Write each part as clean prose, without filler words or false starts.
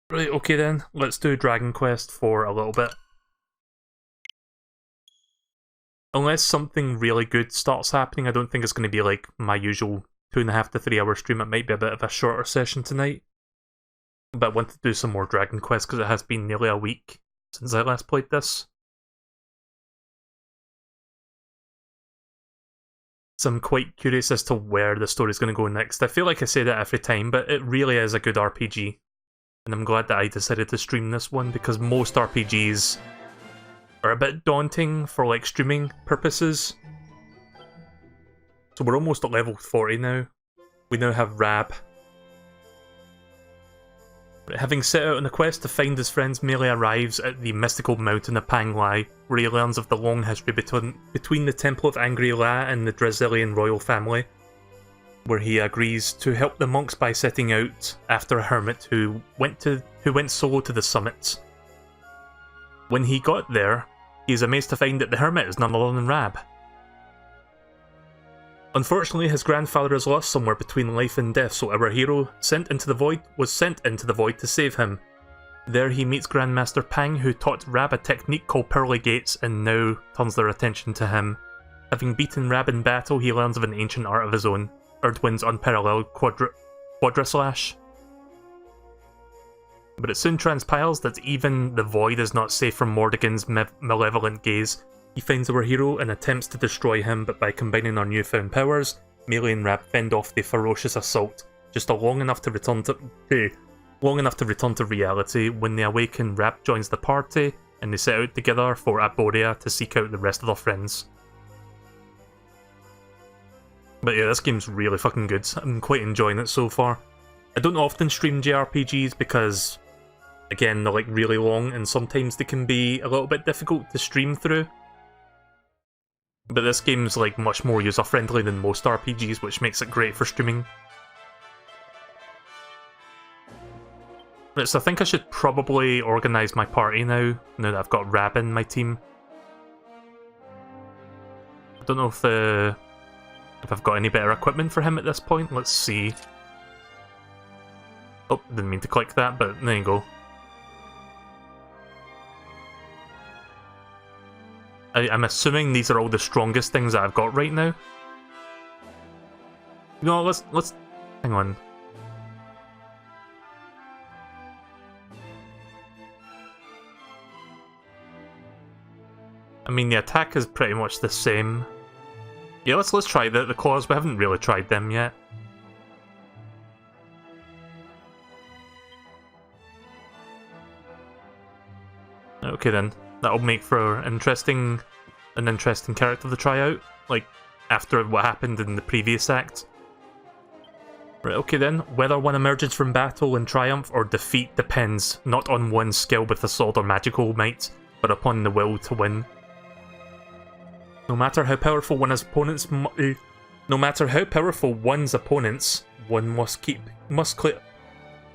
Right, okay then, let's do Dragon Quest for a little bit. Unless something really good starts happening, I don't think it's going to be like my usual 2.5 to 3 hour stream. It might be a bit of a shorter session tonight. But I want to do some more Dragon Quest because it has been nearly a week since I last played this. So I'm quite curious as to where the story's going to go next. I feel like I say that every time, but it really is a good RPG. And I'm glad that I decided to stream this one because most RPGs are a bit daunting for like streaming purposes. So we're almost at level 40 now. We now have Rab. Having set out on a quest to find his friends, Melee arrives at the mystical mountain of Panglai, where he learns of the long history between the Temple of Angry-La and the Drazilian royal family, where he agrees to help the monks by setting out after a hermit who went solo to the summit. When he got there, he is amazed to find that the hermit is none other than Rab. Unfortunately, his grandfather is lost somewhere between life and death, so our hero was sent into the void to save him. There he meets Grandmaster Pang, who taught Rab a technique called Pearly Gates and now turns their attention to him. Having beaten Rab in battle, he learns of an ancient art of his own, Erdwin's unparalleled Quadraslash. But it soon transpires that even the void is not safe from Mordegon's malevolent gaze. He finds our hero and attempts to destroy him, but by combining our newfound powers, Melee and Rab fend off the ferocious assault, just long enough to return to reality. When they awaken, Rab joins the party, and they set out together for Aboria to seek out the rest of their friends. But yeah, this game's really fucking good. I'm quite enjoying it so far. I don't often stream JRPGs because, again, they're like really long, and sometimes they can be a little bit difficult to stream through. But this game's like much more user-friendly than most RPGs, which makes it great for streaming. Right, so I think I should probably organise my party now that I've got Rab in my team. I don't know if I've got any better equipment for him at this point. Let's see. Oh, didn't mean to click that, but there you go. I'm assuming these are all the strongest things that I've got right now. You know, let's hang on. I mean, the attack is pretty much the same. Yeah, let's try the claws. We haven't really tried them yet. Okay then, that'll make for an interesting character to try out, like after what happened in the previous act. Right, okay then, whether one emerges from battle in triumph or defeat depends not on one's skill with the sword or magical might, but upon the will to win. No matter how powerful one's opponents, one must clear.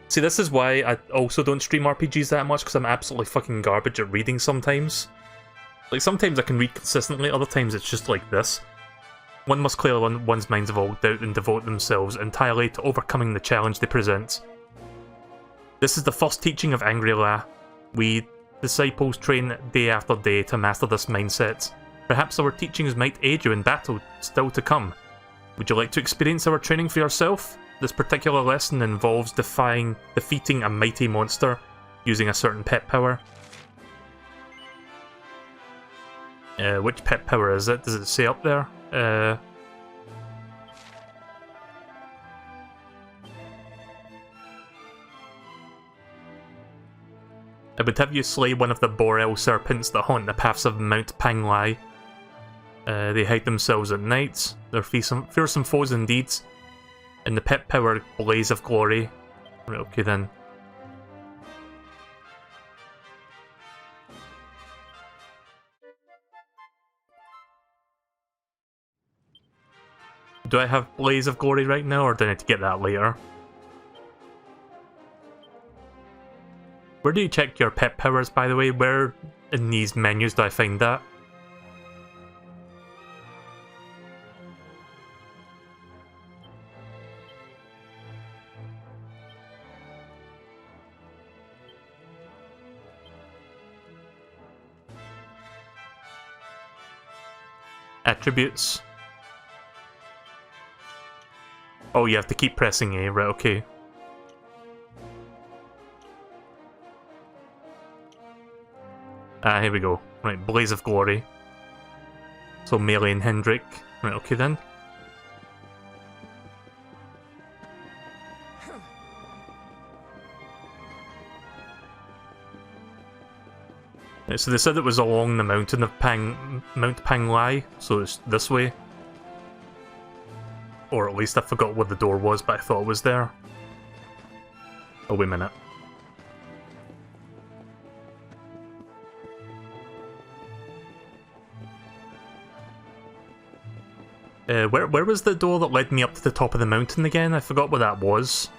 See, this is why I also don't stream RPGs that much, because I'm absolutely fucking garbage at reading sometimes. Like, sometimes I can read consistently, other times it's just like this. One must clear one's minds of all doubt and devote themselves entirely to overcoming the challenge they present. This is the first teaching of Angry-La. We disciples train day after day to master this mindset. Perhaps our teachings might aid you in battle still to come. Would you like to experience our training for yourself? This particular lesson involves defeating a mighty monster using a certain pet power. Which pet power is it? Does it say up there? I would have you slay one of the Borel serpents that haunt the paths of Mount Panglai. They hide themselves at night. They're fearsome foes indeed. And the pet power, Blaze of Glory. Right, okay then. Do I have Blaze of Glory right now, or do I need to get that later? Where do you check your pet powers, by the way? Where in these menus do I find that? attributes. Oh, you have to keep pressing A, right, okay. Ah, here we go. Right, Blaze of Glory. So Melee and Hendrik. Right, okay then. Right, so they said it was along the mountain of Mount Panglai, so it's this way. Or at least I forgot what the door was, but I thought it was there. Oh, wait a minute. Where was the door that led me up to the top of the mountain again? I forgot what that was.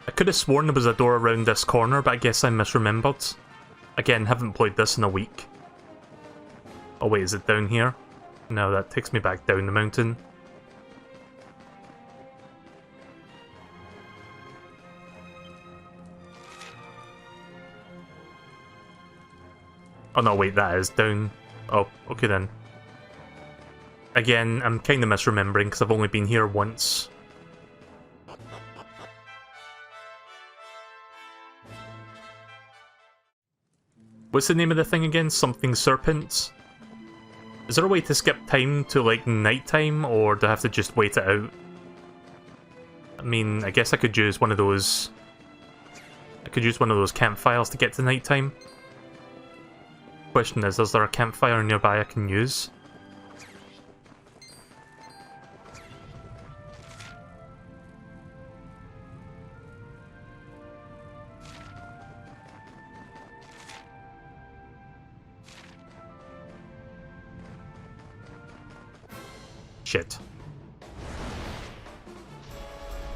I could have sworn there was a door around this corner, but I guess I misremembered. Again, haven't played this in a week. Oh wait, is it down here? No, that takes me back down the mountain. Oh no, wait, that is down. Oh, okay then. Again, I'm kind of misremembering because I've only been here once. What's the name of the thing again? Something Serpent? Is there a way to skip time to, like, nighttime, or do I have to just wait it out? I mean, I guess I could use one of those... I could use one of those campfires to get to nighttime. Question is there a campfire nearby I can use? Shit.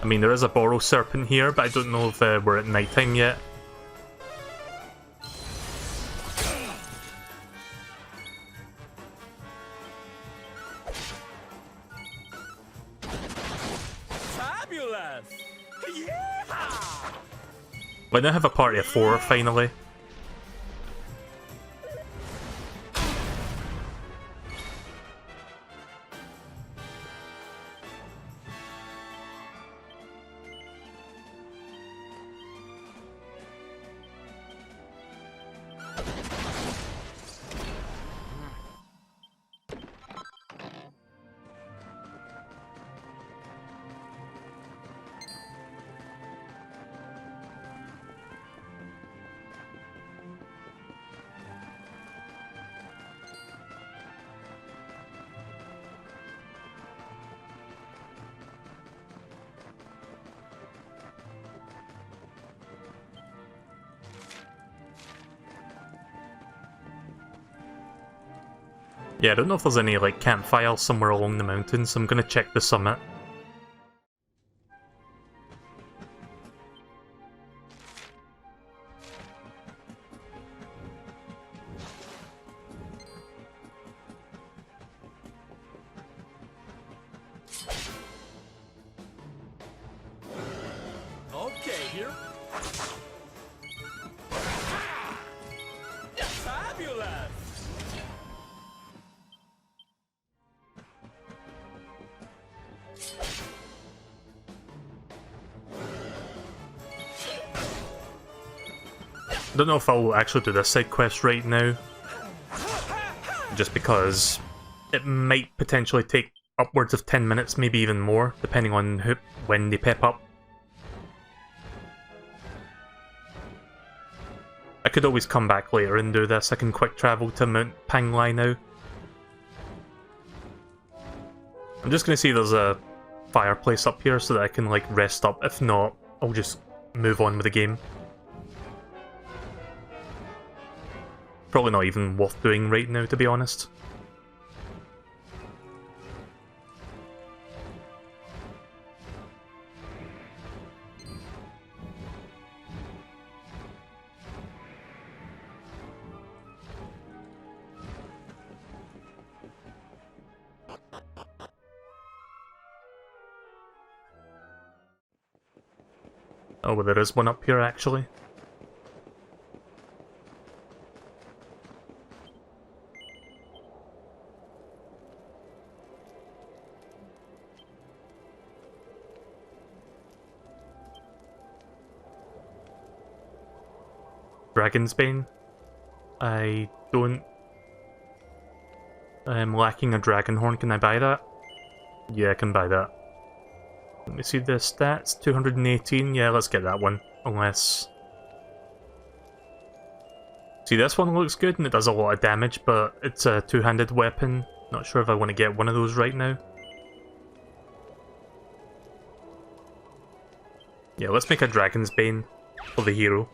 I mean, there is a Borrow Serpent here, but I don't know if we're at nighttime yet. Fabulous! Yeah! I now have a party of 4, finally. Yeah, I don't know if there's any, like, campfires somewhere along the mountain, so I'm gonna check the summit. Okay, here. Fabulous! I don't know if I'll actually do this side quest right now, just because it might potentially take upwards of 10 minutes, maybe even more, depending on when they pep up. I could always come back later and do this. I can quick travel to Mount Panglai now. I'm just gonna see if there's a fireplace up here so that I can, like, rest up. If not, I'll just move on with the game. Probably not even worth doing right now, to be honest. Oh, well, there is one up here, actually. Dragon's Bane. I don't... I'm lacking a Dragon Horn. Can I buy that? Yeah, I can buy that. Let me see the stats. 218. Yeah, let's get that one. Unless... See, this one looks good and it does a lot of damage, but it's a two-handed weapon. Not sure if I want to get one of those right now. Yeah, let's make a Dragon's Bane for the hero.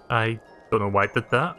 I don't know why I did that.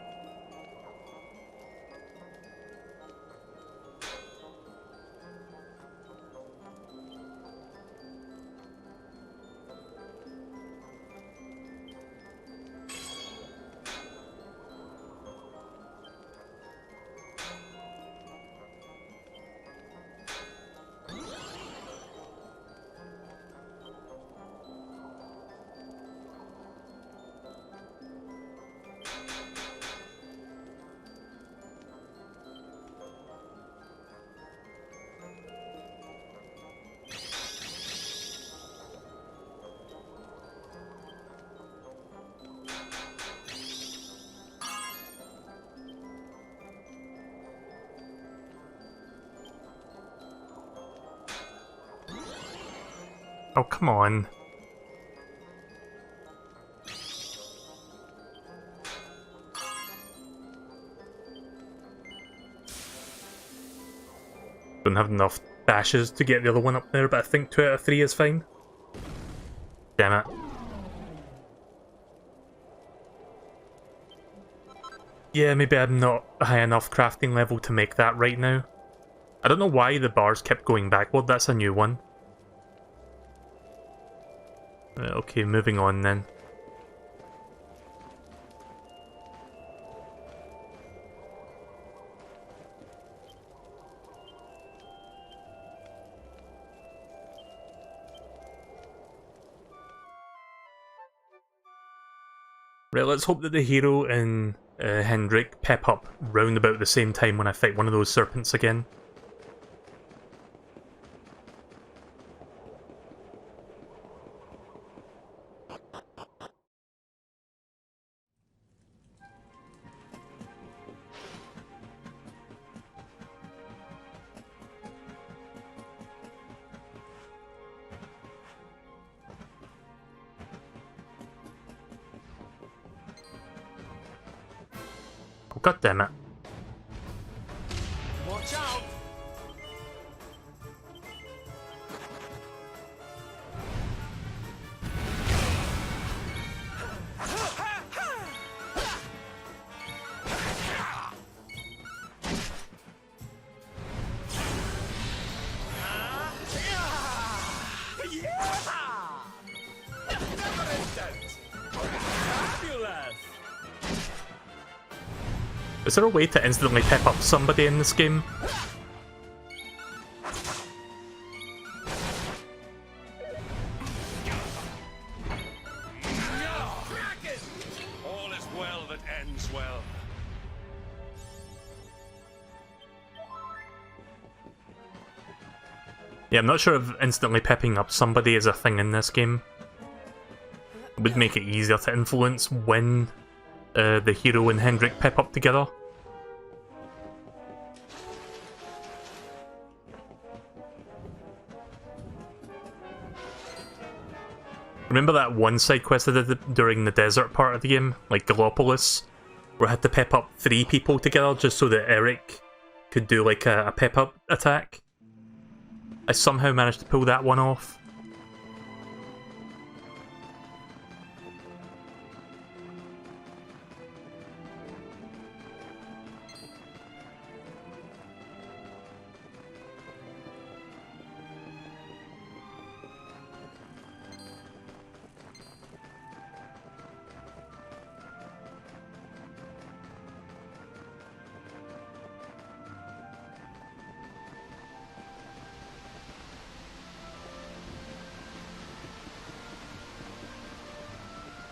Oh, come on. Don't have enough dashes to get the other one up there, but I think 2 out of 3 is fine. Damn it. Yeah, maybe I'm not high enough crafting level to make that right now. I don't know why the bars kept going backward, that's a new one. Okay, moving on then. Right, let's hope that the hero and Hendrik pep up round about the same time when I fight one of those serpents again. Oh, God damn it. Watch out! Is there a way to instantly pep up somebody in this game? All is well that ends well. Yeah, I'm not sure if instantly pepping up somebody is a thing in this game. It would make it easier to influence when the hero and Hendrik pep up together. Remember that one side quest I did during the desert part of the game, like Gallopolis, where I had to pep up 3 people together just so that Eric could do like a pep up attack? I somehow managed to pull that one off.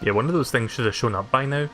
Yeah, one of those things should have shown up by now.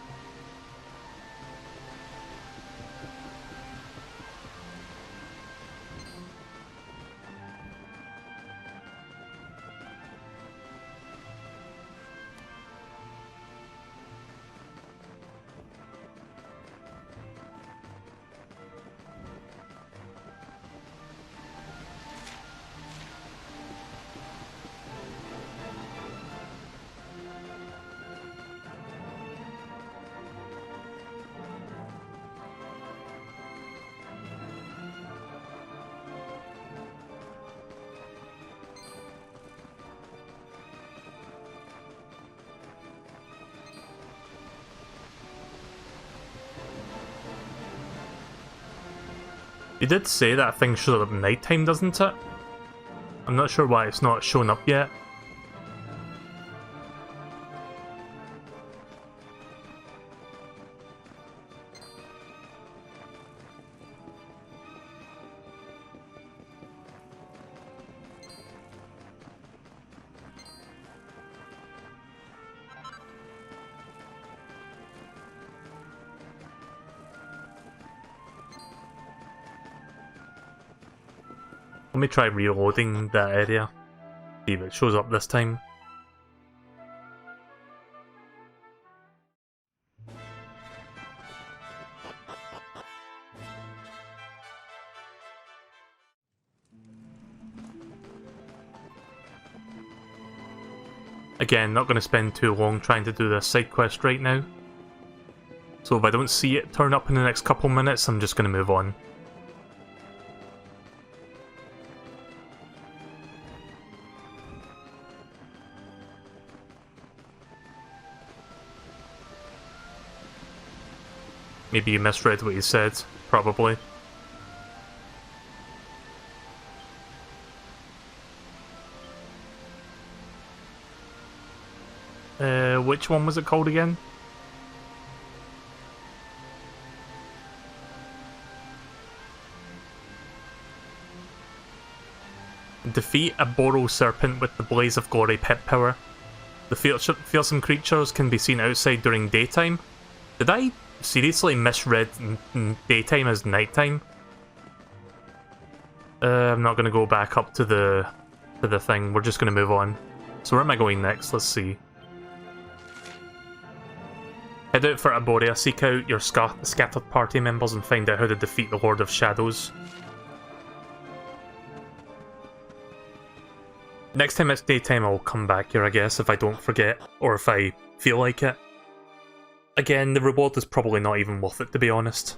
You did say that thing shows up at nighttime, doesn't it? I'm not sure why it's not shown up yet. Let me try reloading that area. See if it shows up this time. Again, not going to spend too long trying to do this side quest right now. So if I don't see it turn up in the next couple minutes, I'm just going to move on. Maybe you misread what he said, probably. Which one was it called again? Defeat a Boral serpent with the blaze of glory pet power. The fearsome creatures can be seen outside during daytime. Did I seriously misread daytime as nighttime? I'm not going to go back up to the thing. We're just going to move on. So where am I going next? Let's see. Head out for Arborea, seek out your scattered party members and find out how to defeat the Lord of Shadows. Next time it's daytime, I'll come back here, I guess, if I don't forget, or if I feel like it. Again, the reward is probably not even worth it, to be honest.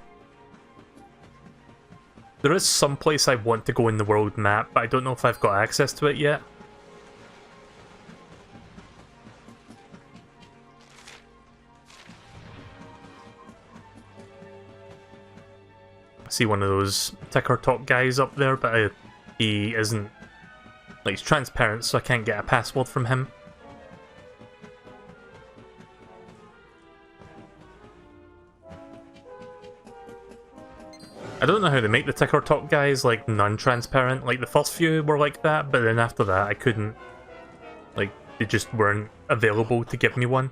There is some place I want to go in the world map, but I don't know if I've got access to it yet. I see one of those ticker top guys up there, but he isn't... Like, he's transparent, so I can't get a password from him. I don't know how to make the ticker top guys, like, non-transparent. Like, the first few were like that, but then after that I couldn't... Like, they just weren't available to give me one.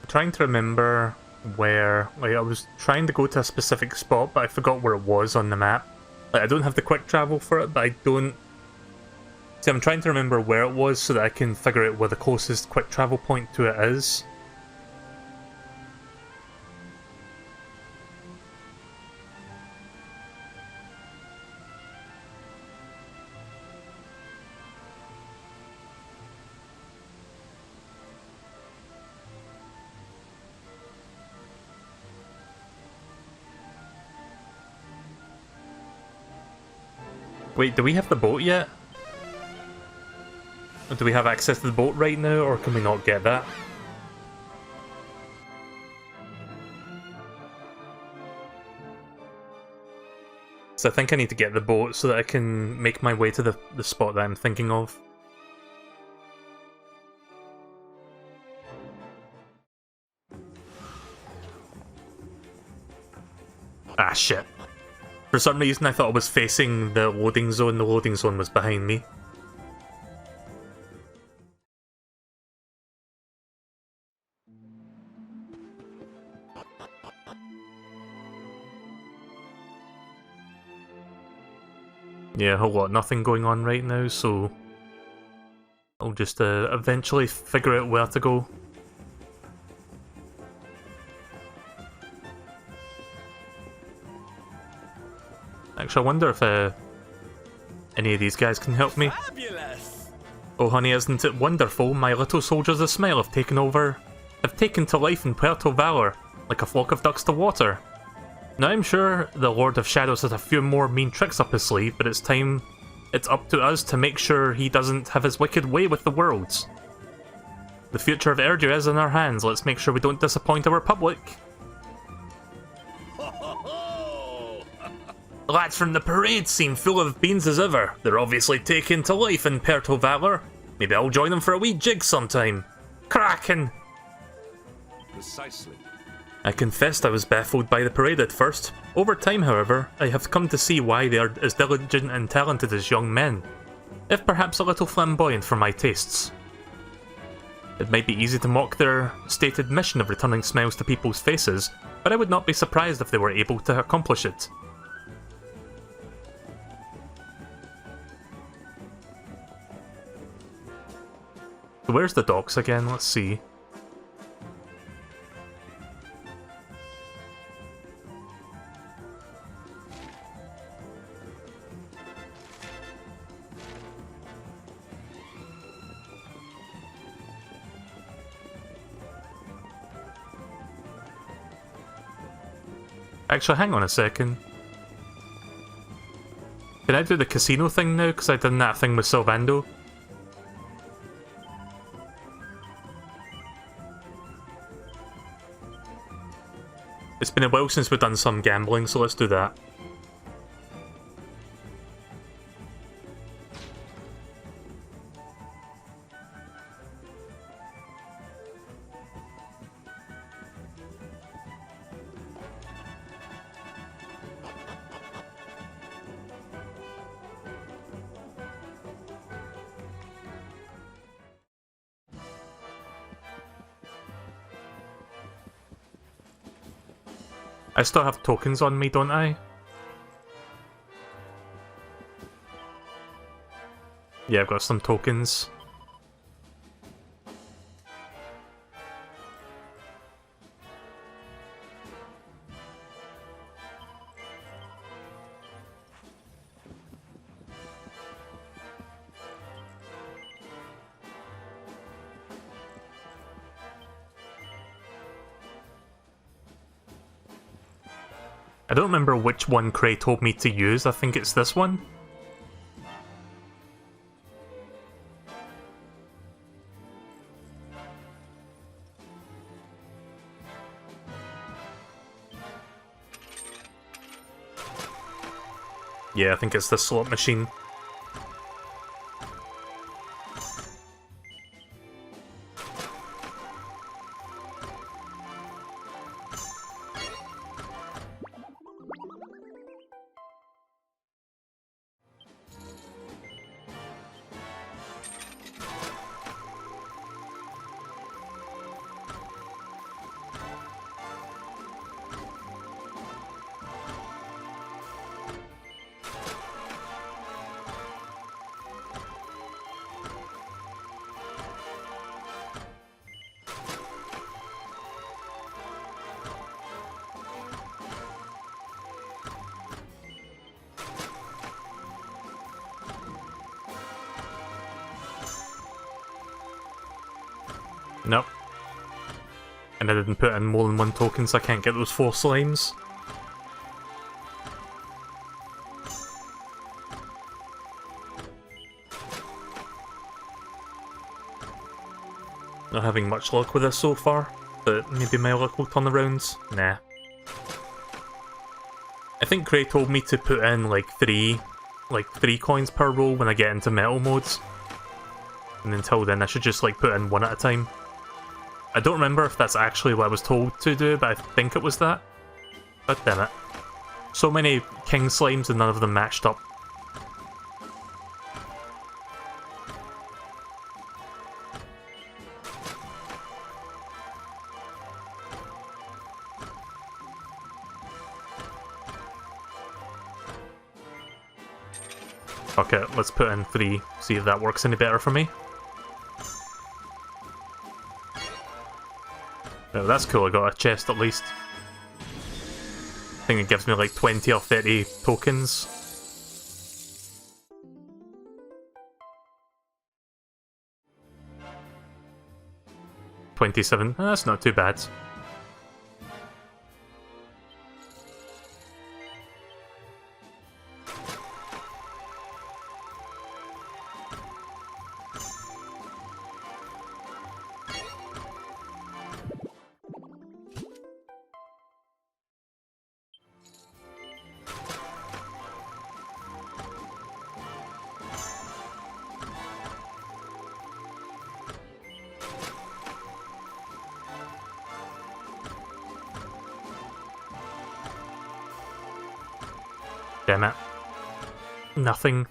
Trying to remember where, like, I was trying to go to a specific spot, but I forgot where it was on the map. Like, I don't have the quick travel for it, but I don't... See, I'm trying to remember where it was so that I can figure out where the closest quick travel point to it is. Wait, do we have the boat yet? Or do we have access to the boat right now, or can we not get that? So I think I need to get the boat so that I can make my way to the spot that I'm thinking of. Ah, shit. For some reason I thought I was facing the loading zone was behind me. Yeah, a whole lot nothing going on right now, so I'll just eventually figure out where to go. Actually, I wonder if any of these guys can help me. Fabulous. Oh honey, isn't it wonderful? My little soldiers of Smile have taken to life in Puerto Valor, like a flock of ducks to water. Now I'm sure the Lord of Shadows has a few more mean tricks up his sleeve, but it's up to us to make sure he doesn't have his wicked way with the worlds. The future of Erdu is in our hands, let's make sure we don't disappoint our public. The lads from the parade seem full of beans as ever. They're obviously taken to life in Puerto Valor. Maybe I'll join them for a wee jig sometime. Kraken! Precisely. I confessed I was baffled by the parade at first. Over time, however, I have come to see why they are as diligent and talented as young men, if perhaps a little flamboyant for my tastes. It might be easy to mock their stated mission of returning smiles to people's faces, but I would not be surprised if they were able to accomplish it. So where's the docks again? Let's see. Actually, hang on a second. Can I do the casino thing now? Because I done that thing with Sylvando. It's been a while since we've done some gambling, so let's do that. I still have tokens on me, don't I? Yeah, I've got some tokens. I don't remember which one Cray told me to use, I think it's this one. Yeah, I think it's the slot machine. Nope. And I didn't put in more than one token, so I can't get those 4 slimes. Not having much luck with this so far, but maybe my luck will turn around. Nah. I think Cray told me to put in like three coins per roll when I get into metal modes. And until then I should just like put in one at a time. I don't remember if that's actually what I was told to do, but I think it was that. God damn it. So many king slimes and none of them matched up. Okay, let's put in 3, see if that works any better for me. Oh, that's cool, I got a chest at least. I think it gives me like 20 or 30 tokens. $27, that's not too bad. Damn it. Nothing.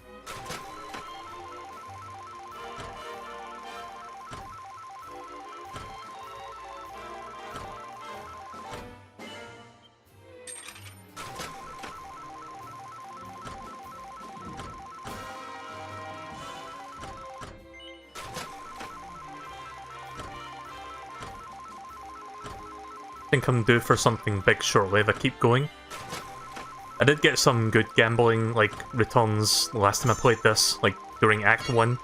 I think I'm due for something big shortly if I keep going. I did get some good gambling, like, returns the last time I played this, like, during Act 1.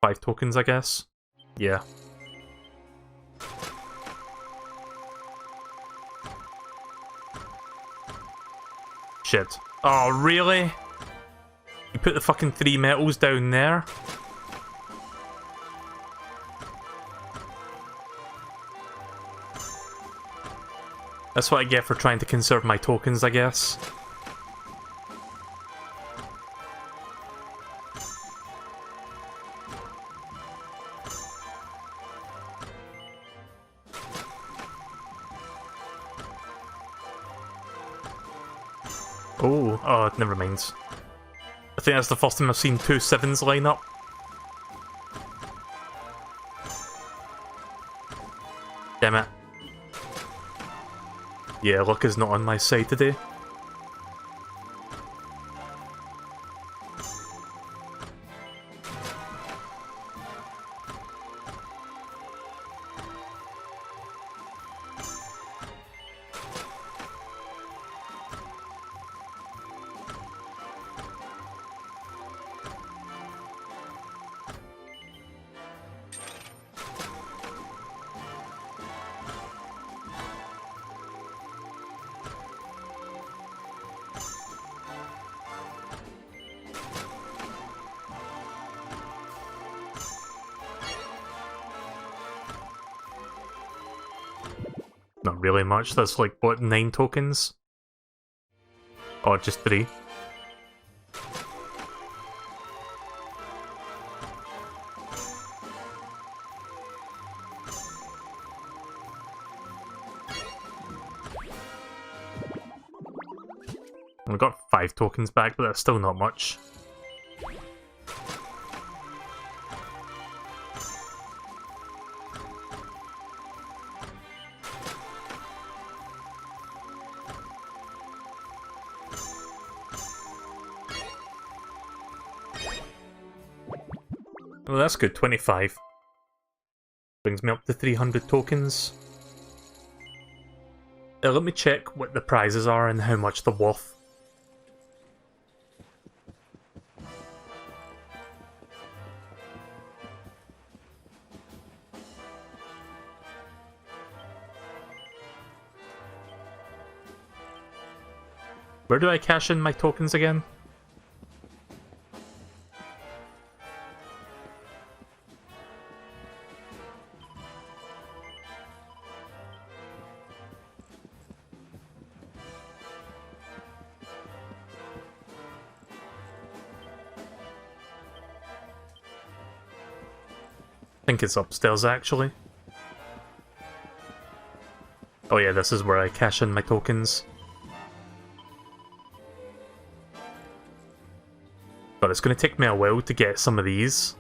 Five tokens, I guess? Yeah. Shit. Oh, really? You put the fucking 3 metals down there? That's what I get for trying to conserve my tokens, I guess. Oh, never mind. I think that's the first time I've seen 2 7s line up. Damn it. Yeah, luck is not on my side today. Not really much, that's like, what, 9 tokens? Or just 3? We got 5 tokens back, but that's still not much. Well, that's good, 25. Brings me up to 300 tokens. Let me check what the prizes are and how much they're worth. Where do I cash in my tokens again? think it's upstairs, actually. Oh yeah, this is where I cash in my tokens. But it's going to take me a while to get some of these.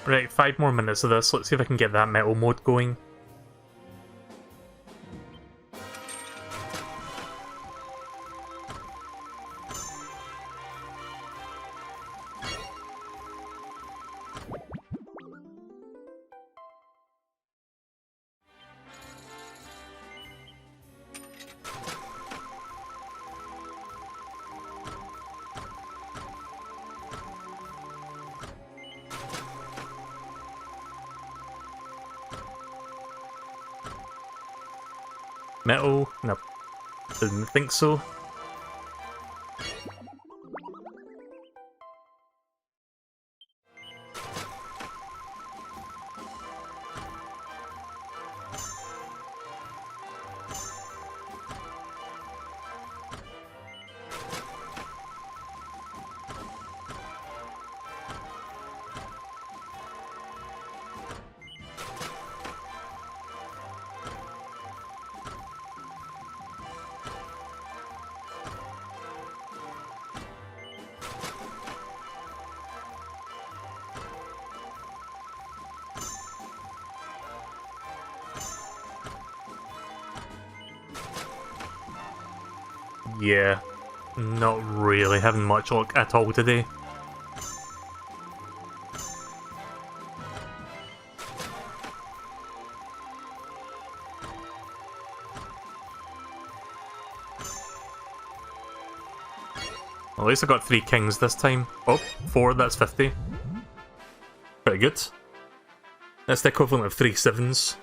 Right, 5 more minutes of this. Let's see if I can get that metal mode going. Metal? No. Didn't think so. Yeah, not really having much luck at all today. At least I got 3 kings this time. Oh, 4, that's 50. Pretty good. That's the equivalent of 3 sevens.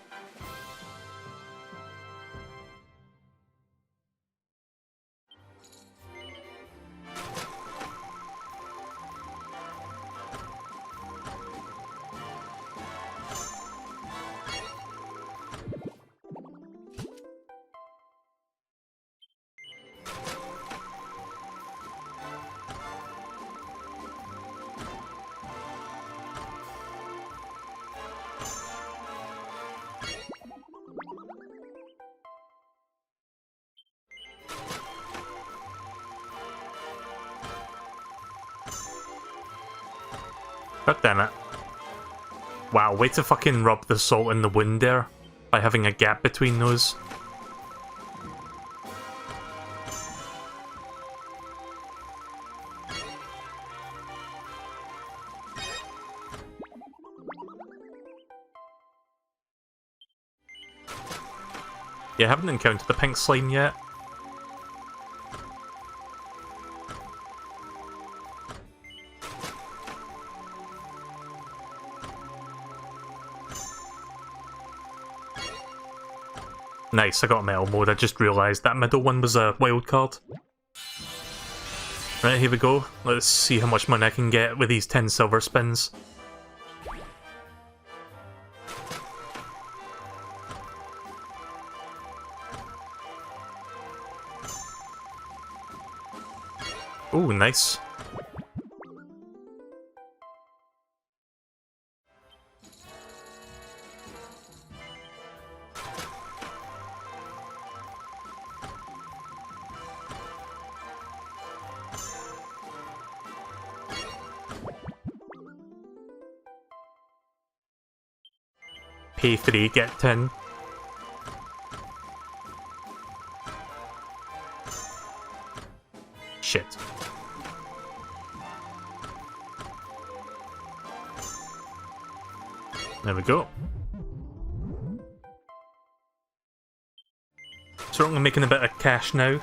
God damn it. Wow, way to fucking rub the salt in the wound there by having a gap between those. Yeah, I haven't encountered the pink slime yet. Nice, I got a metal mode. I just realised that middle one was a wild card. Right, here we go. Let's see how much money I can get with these 10 silver spins. Ooh, nice. Pay 3, get 10. Shit. There we go. certainly making a bit of cash now.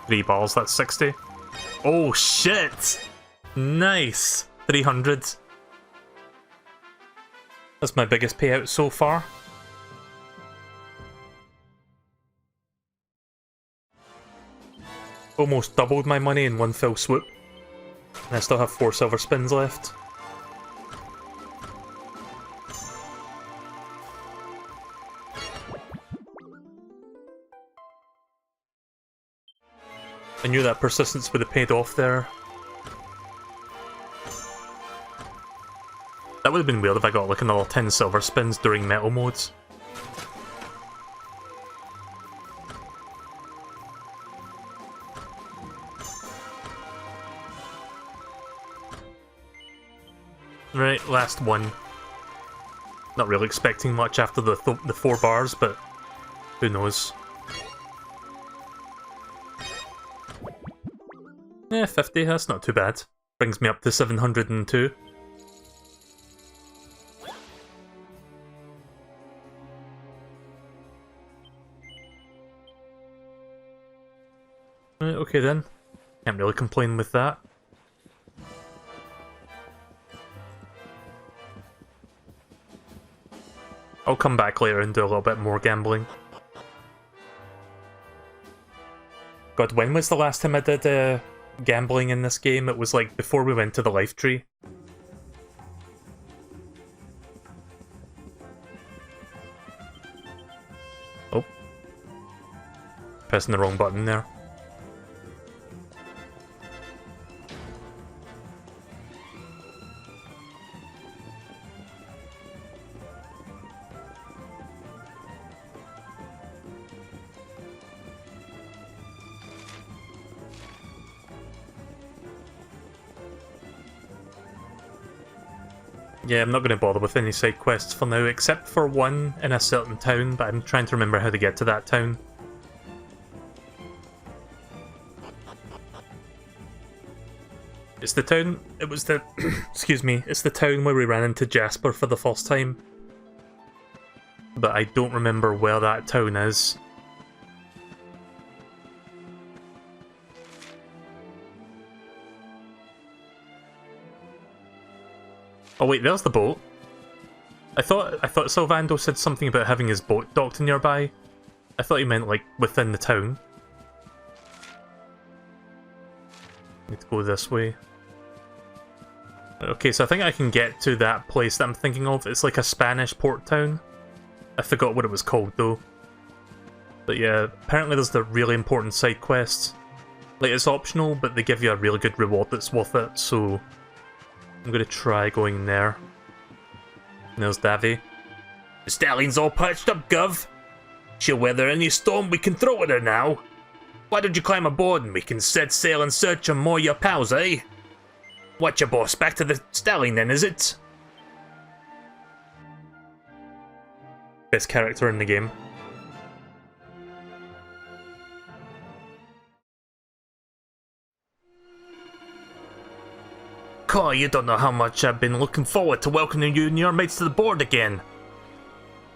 Three balls, that's 60. Oh shit! Nice! 300. That's my biggest payout so far. Almost doubled my money in one fell swoop. And I still have 4 silver spins left. I knew that persistence would have paid off there. That would have been weird if I got like another 10 silver spins during metal modes. Right, last one. Not really expecting much after the 4 bars, but who knows. Yeah, 50, that's not too bad. Brings me up to 702. Right, okay then. Can't really complain with that. I'll come back later and do a little bit more gambling. God, when was the last time I did gambling in this game? It was like before we went to the life tree. Oh. Pressing the wrong button there. Yeah, I'm not going to bother with any side quests for now, except for one in a certain town, but I'm trying to remember how to get to that town. It's the town, it was the, excuse me, it's the town where we ran into Jasper for the first time. But I don't remember where that town is. Oh wait, there's the boat. I thought Sylvando said something about having his boat docked nearby. I thought he meant like within the town. Need to go this way. Okay, so I think I can get to that place that I'm thinking of. It's like a Spanish port town. I forgot what it was called though. But yeah, apparently there's the really important side quests. Like, it's optional, but they give you a really good reward that's worth it, so I'm gonna try going there. And there's Davy. The stallion's all patched up, Gov. She'll weather any storm we can throw at her now. Why don't you climb aboard and we can set sail in search of more your pals, eh? What, your boss back to the stallion then, is it? Best character in the game. Coy, you don't know how much I've been looking forward to welcoming you and your mates to the board again.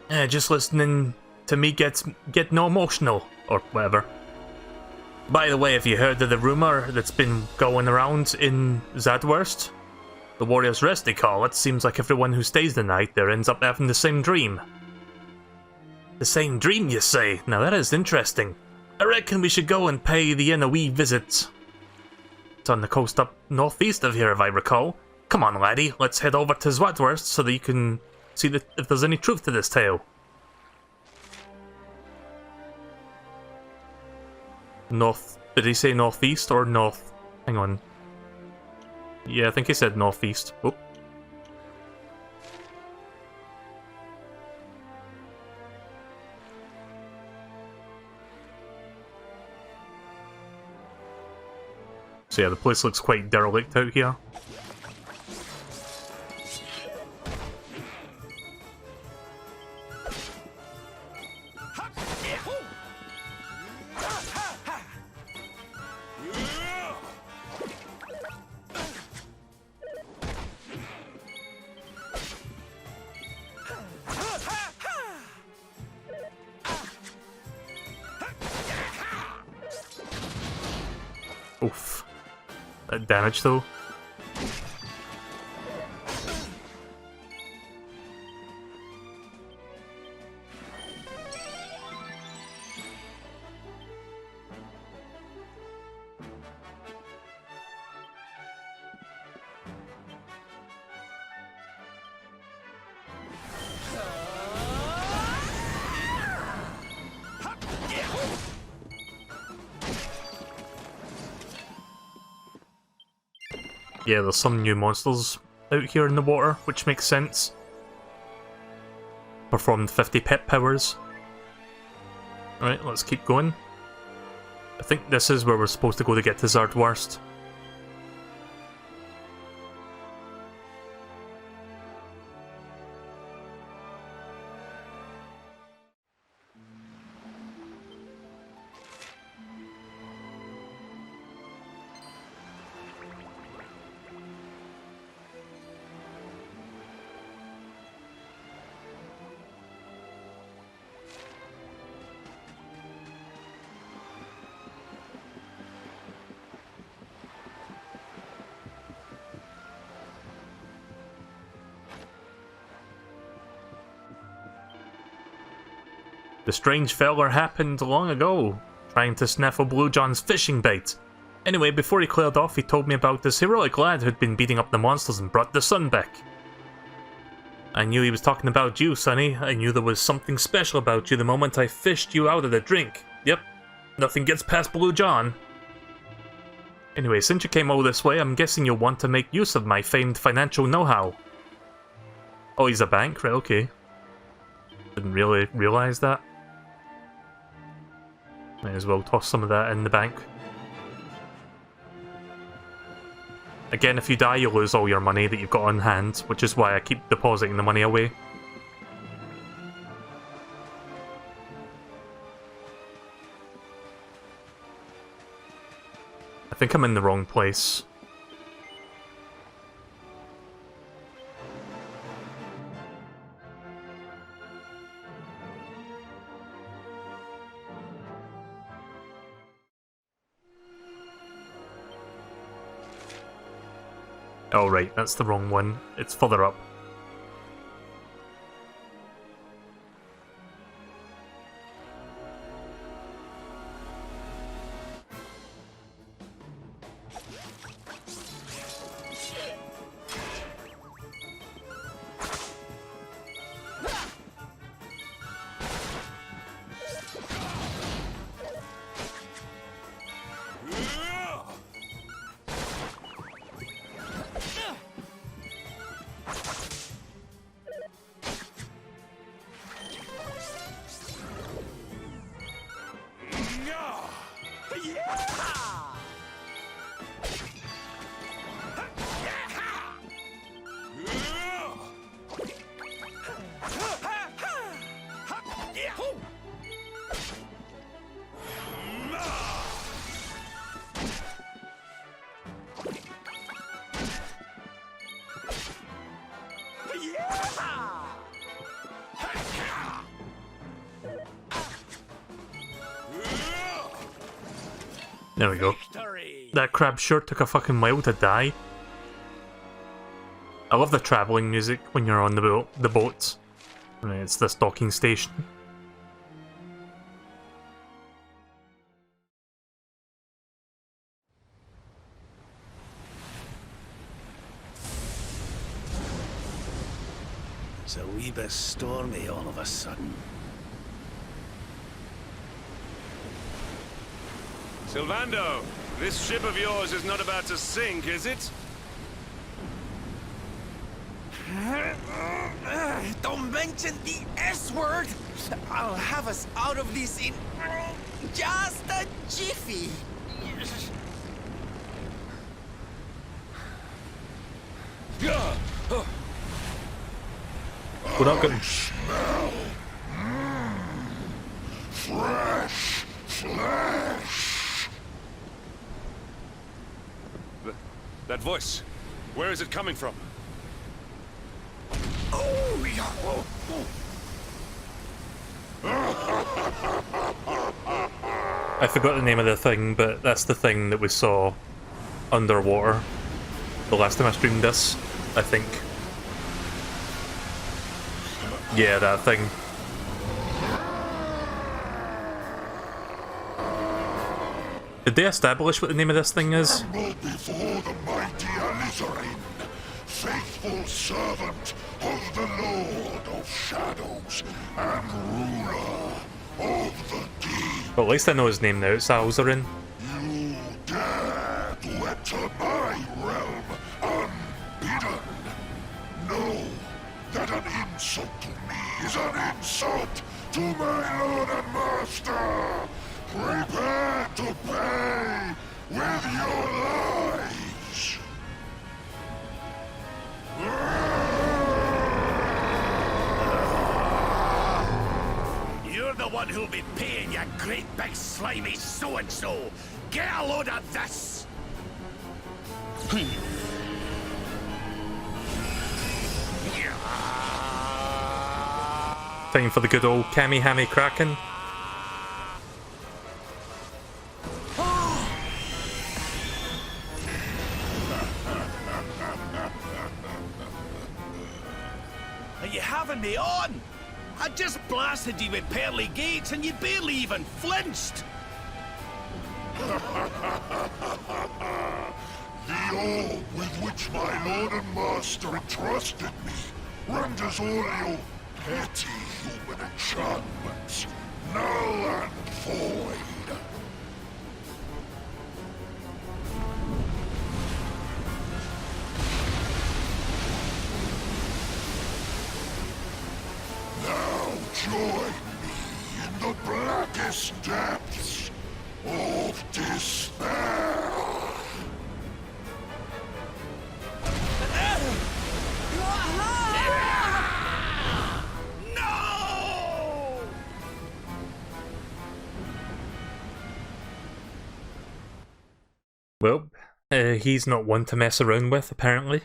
Just listening to me getting all emotional, or whatever. By the way, have you heard of the rumour that's been going around in Zadwurst? The Warrior's Rest, they call it. Seems like everyone who stays the night there ends up having the same dream. The same dream, you say? Now that is interesting. I reckon we should go and pay the inn a wee visit. It's on the coast up northeast of here, if I recall. Come on, laddie, let's head over to Zadwurst so that you can see if there's any truth to this tale. North... Did he say northeast or north? Hang on. Yeah, I think he said northeast. Oh. So yeah, the place looks quite derelict out here. That damage though. Yeah, there's some new monsters out here in the water, which makes sense. Performed 50 pet powers. Alright, let's keep going. I think this is where we're supposed to go to get to Zardwurst. The strange feller happened long ago, trying to snaffle Blue John's fishing bait. Anyway, before he cleared off, he told me about this heroic lad who'd been beating up the monsters and brought the sun back. I knew he was talking about you, Sonny. I knew there was something special about you the moment I fished you out of the drink. Yep, nothing gets past Blue John. Anyway, since you came all this way, I'm guessing you'll want to make use of my famed financial know-how. Oh, he's a bank? Right, okay. Didn't really realise that. Might as well toss some of that in the bank. Again, if you die, you lose all your money that you've got on hand, which is why I keep depositing the money away. I think I'm in the wrong place. Oh right, that's the wrong one. It's further up. There we go. That crab sure took a fucking while to die. I love the travelling music when you're on the boat. I mean, it's this docking station. It's a wee bit stormy all of a sudden. Sylvando, this ship of yours is not about to sink, is it? Don't mention the S word! I'll have us out of this in just a jiffy! We're not going. Fresh flesh. That voice, where is it coming from? Oh, yeah. I forgot the name of the thing, but that's the thing that we saw underwater the last time I streamed this, I think. Yeah, that thing. Did they establish what the name of this thing is? Tremble before the mighty alizarin, faithful servant of the Lord of Shadows and ruler of the deep. Well, at least I know his name now, it's Alzarin. You dare to enter my realm unbidden. Know that an insult to me is an insult to my lord and master. Prepare to pay with your lives. You're the one who'll be paying, you great big slimy so-and-so. Get a load of this! Time for the good old Kami Hammy Kraken. Are you having me on? I just blasted you with pearly gates and you barely even flinched! The orb with which my lord and master entrusted me renders all your petty human enchantments null and void. Now join me in the blackest depths of despair. No! Well, he's not one to mess around with, apparently.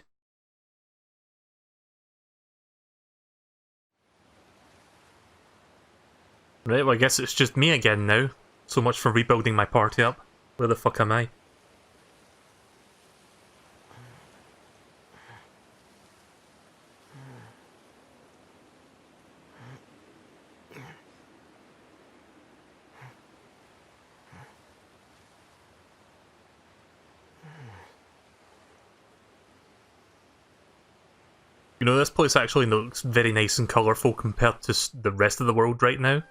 Right, well I guess it's just me again now. So much for rebuilding my party up. Where the fuck am I? You know, this place actually looks very nice and colourful compared to the rest of the world right now.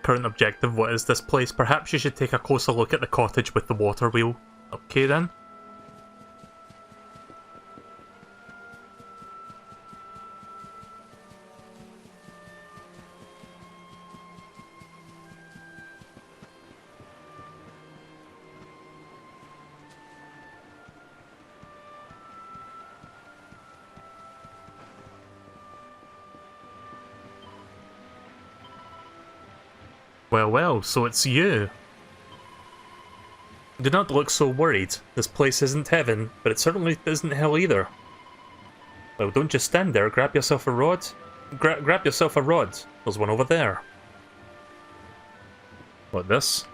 Current objective, what is this place? Perhaps you should take a closer look at the cottage with the water wheel. Okay then. Well, well, so it's you. Do not look so worried. This place isn't heaven, but it certainly isn't hell either. Well, don't just stand there, grab yourself a rod. Grab yourself a rod. There's one over there. What, this?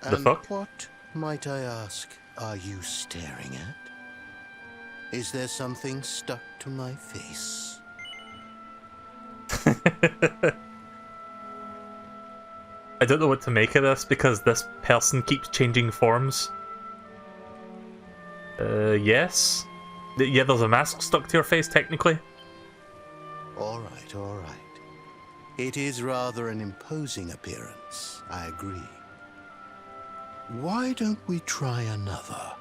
The fuck? What, might I ask, are you staring at? Is there something stuck to my face? I don't know what to make of this because this person keeps changing forms. Yes? Yeah, there's a mask stuck to your face, technically. All right, all right. It is rather an imposing appearance, I agree. Why don't we try another?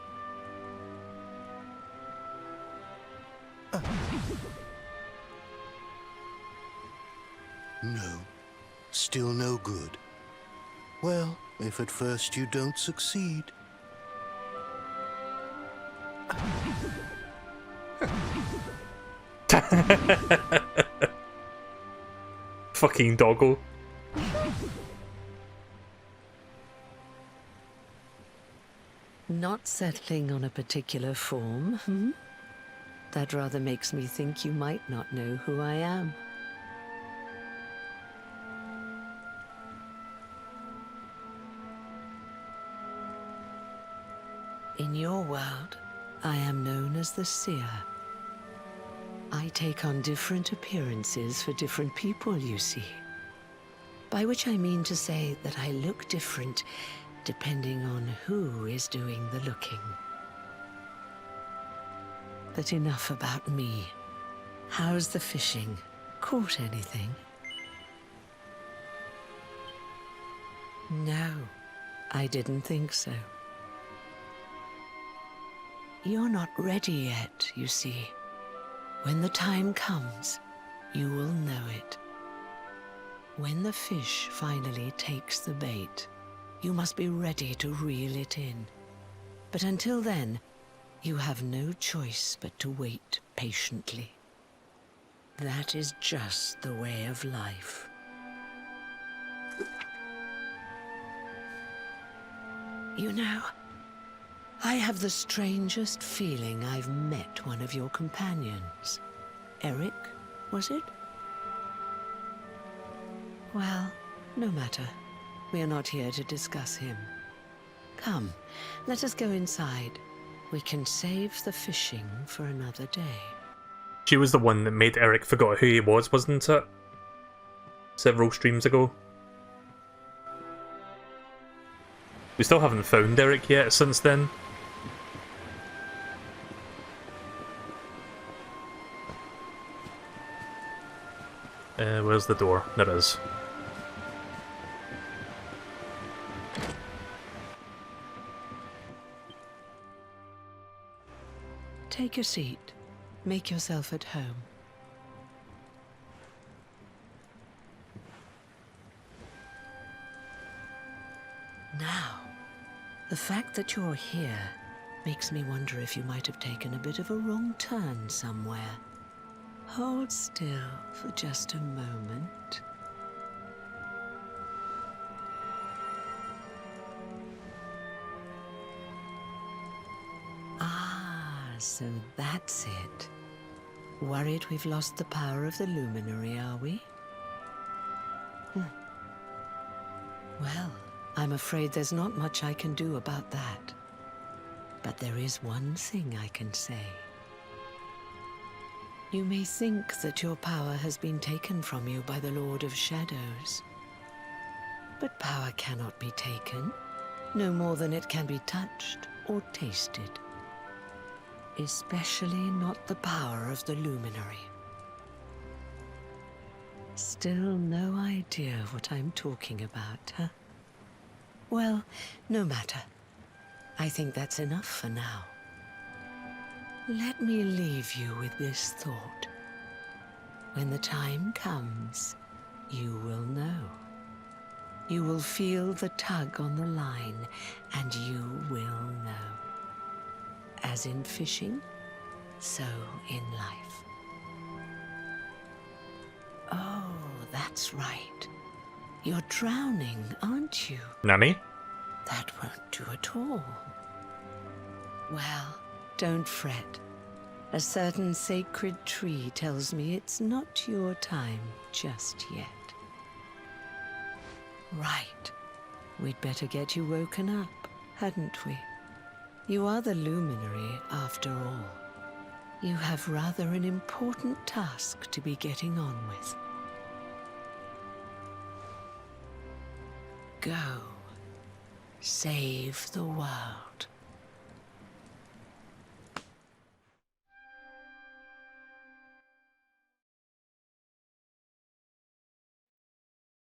No, still no good. Well, if at first you don't succeed. Fucking Doggo. Not settling on a particular form, hmm? That rather makes me think you might not know who I am. In your world, I am known as the Seer. I take on different appearances for different people, you see. By which I mean to say that I look different depending on who is doing the looking. But enough about me. How's the fishing? Caught anything? No, I didn't think so. You're not ready yet, you see. When the time comes, you will know it. When the fish finally takes the bait, you must be ready to reel it in. But until then, you have no choice but to wait patiently. That is just the way of life. You know, I have the strangest feeling I've met one of your companions. Eric, was it? Well, no matter. We are not here to discuss him. Come, let us go inside. We can save the fishing for another day. She was the one that made Eric forgot who he was, wasn't it? Several streams ago. We still haven't found Eric yet since then. Where's the door? There it is. Take a seat. Make yourself at home. Now, the fact that you're here makes me wonder if you might have taken a bit of a wrong turn somewhere. Hold still for just a moment. So that's it. Worried we've lost the power of the luminary, are we? Well, I'm afraid there's not much I can do about that. But there is one thing I can say. You may think that your power has been taken from you by the Lord of Shadows. But power cannot be taken, no more than it can be touched or tasted. Especially not the power of the luminary. Still no idea what I'm talking about, huh? Well, no matter. I think that's enough for now. Let me leave you with this thought. When the time comes, you will know. You will feel the tug on the line, and you will know. As in fishing, so in life. Oh, that's right. You're drowning, aren't you? Nanny? That won't do at all. Well, don't fret. A certain sacred tree tells me it's not your time just yet. Right. We'd better get you woken up, hadn't we? You are the luminary, after all. You have rather an important task to be getting on with. Go. Save the world.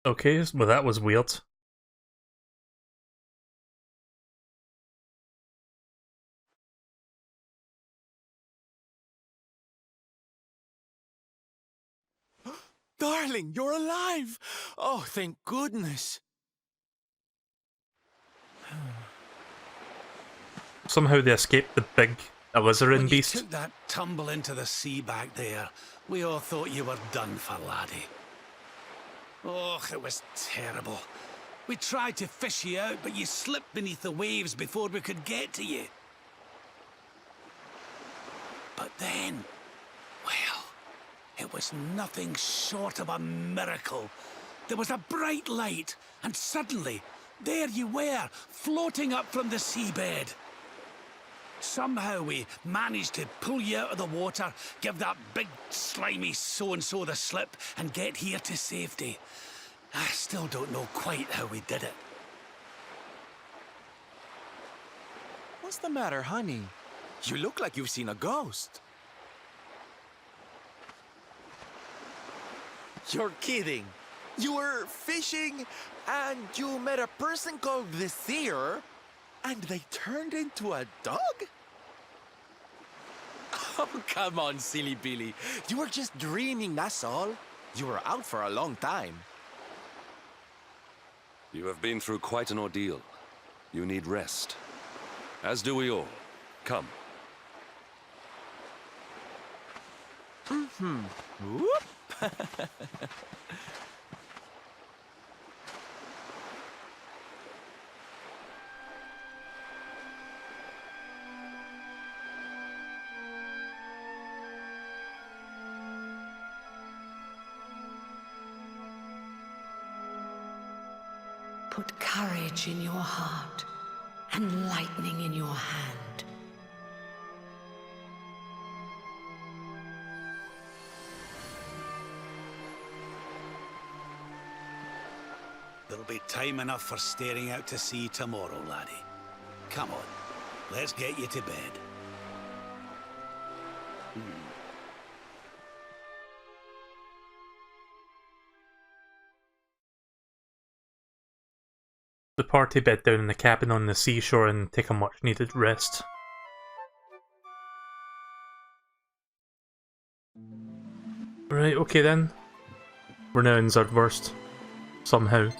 Okay, well that was weird. Darling, you're alive! Oh, thank goodness. Somehow they escaped the big alizarin When you beast. took that tumble into the sea back there, we all thought you were done for, laddie. Oh, it was terrible. We tried to fish you out, but you slipped beneath the waves before we could get to you. But then, well, it was nothing short of a miracle. There was a bright light, and suddenly, there you were, floating up from the seabed. Somehow we managed to pull you out of the water, give that big, slimy so-and-so the slip, and get here to safety. I still don't know quite how we did it. What's the matter, honey? You look like you've seen a ghost. You're kidding. You were fishing and you met a person called the Seer and they turned into a dog? Oh, come on, silly Billy. You were just dreaming, that's all. You were out for a long time. You have been through quite an ordeal. You need rest. As do we all. Come. Whoop. Put courage in your heart and lightning in your hand. There'll be time enough for staring out to sea tomorrow, laddie. Come on, let's get you to bed. The party bed down in the cabin on the seashore and take a much-needed rest. Right, okay then. We're now in Zurdwurst. Somehow.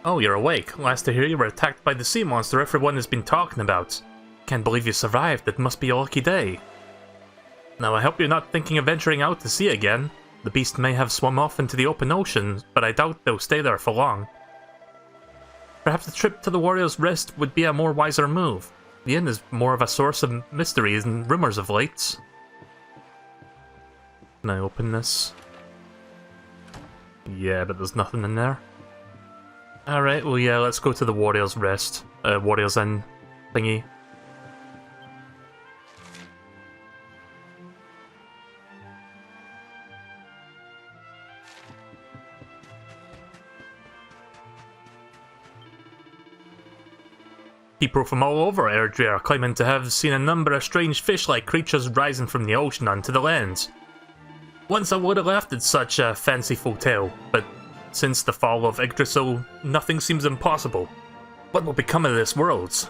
Oh, you're awake. Last I hear you were attacked by the sea monster everyone has been talking about. Can't believe you survived. It must be a lucky day. Now I hope you're not thinking of venturing out to sea again. The beast may have swum off into the open ocean, but I doubt they'll stay there for long. Perhaps the trip to the Warrior's Rest would be a more wiser move. The inn is more of a source of mysteries and rumours of late. Can I open this? Yeah, but there's nothing in there. Alright, well yeah, let's go to the Warrior's Rest. Warrior's Inn thingy. People from all over Erdrea are claiming to have seen a number of strange fish-like creatures rising from the ocean onto the land. Once I would have laughed at such a fanciful tale, but since the fall of Yggdrasil, nothing seems impossible. What will become of this world?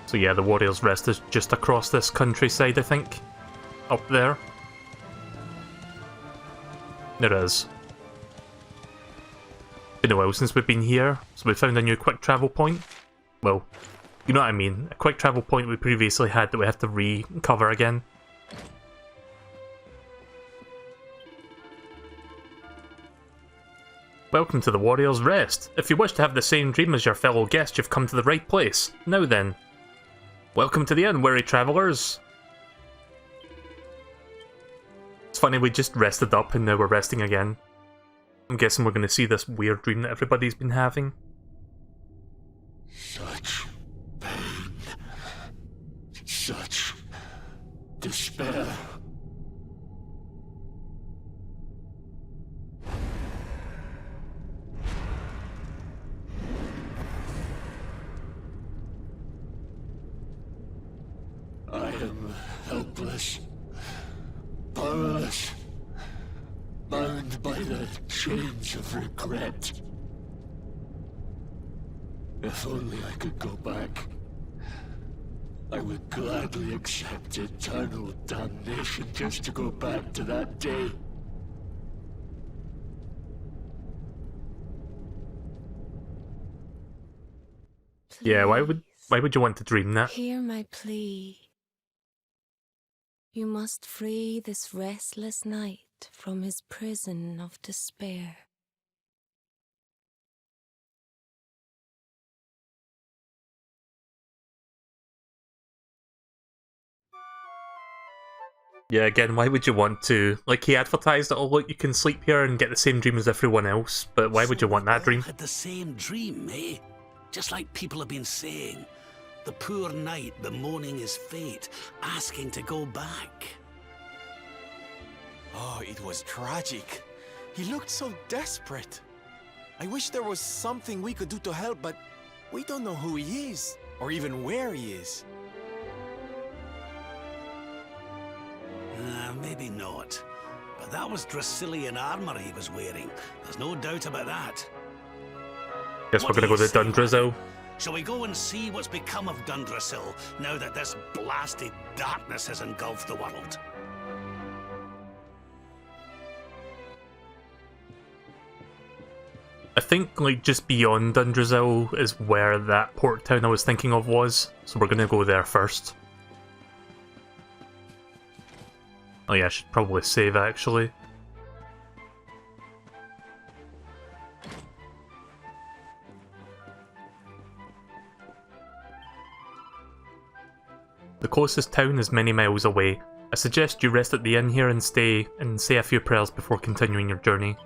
So yeah, the Warrior's Rest is just across this countryside, I think. Up there. It is. Been a while since we've been here, so we found a new quick travel point. Well, you know what I mean. A quick travel point we previously had that we have to recover again. Welcome to the Warrior's Rest. If you wish to have the same dream as your fellow guest, you've come to the right place. Now then. Welcome to the inn, weary travellers. It's funny, we just rested up and now we're resting again. I'm guessing we're going to see this weird dream that everybody's been having. Such pain. Such despair. I am helpless, powerless, bound by the chains of regret. If only I could go back, I would gladly accept eternal damnation just to go back to that day. Yeah, why would you want to dream that? Hear my plea. You must free this restless knight from his prison of despair. Yeah, again, why would you want to? Like, he advertised that, oh look, you can sleep here and get the same dream as everyone else, but why would you want that dream? Had the same dream, eh? Just like people have been saying. The poor knight bemoaning his fate, asking to go back. Oh, it was tragic. He looked so desperate. I wish there was something we could do to help, but we don't know who he is, or even where he is. Maybe not. But that was Dracilian armor he was wearing. There's no doubt about that. Guess What we're gonna do go you to say, Dundrasil. Shall we go and see what's become of Dundrasil, now that this blasted darkness has engulfed the world? I think, like, just beyond Dundrasil is where that port town I was thinking of was, so we're gonna go there first. Oh yeah, I should probably save, actually. The closest town is many miles away. I suggest you rest at the inn here and stay and say a few prayers before continuing your journey.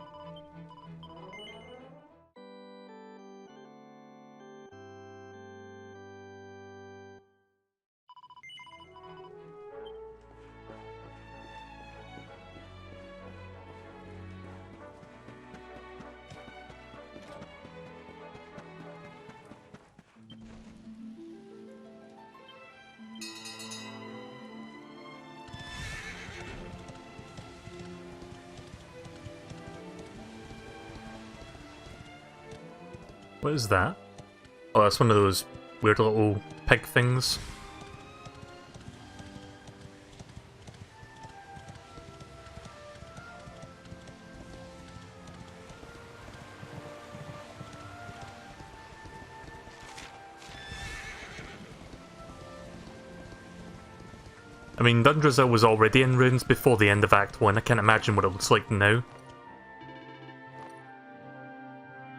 What is that? Oh, that's one of those weird little pig things. I mean, Dundrasil was already in ruins before the end of Act 1, I can't imagine what it looks like now.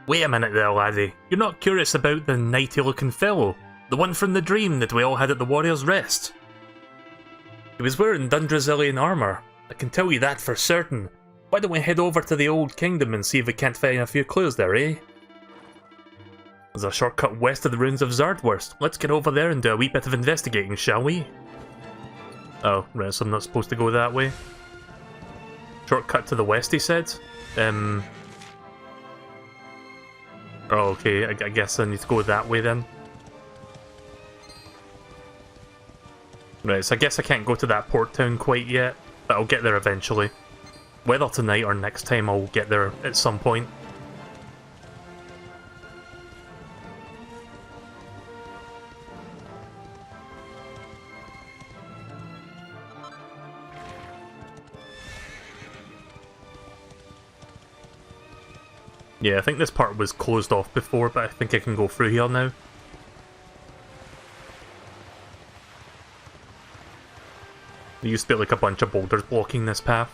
Wait a minute there, laddie. You're not curious about the knighty-looking fellow? The one from the dream that we all had at the Warrior's Rest? He was wearing Dundrasilian armour. I can tell you that for certain. Why don't we head over to the Old Kingdom and see if we can't find a few clues there, eh? There's a shortcut west of the ruins of Zardwurst. Let's get over there and do a wee bit of investigating, shall we? Oh, right, so I'm not supposed to go that way. Shortcut to the west, he said? Oh, okay, I guess I need to go that way then. Right, so I guess I can't go to that port town quite yet, but I'll get there eventually. Whether tonight or next time, I'll get there at some point. Yeah, I think this part was closed off before, but I think I can go through here now. There used to be like a bunch of boulders blocking this path.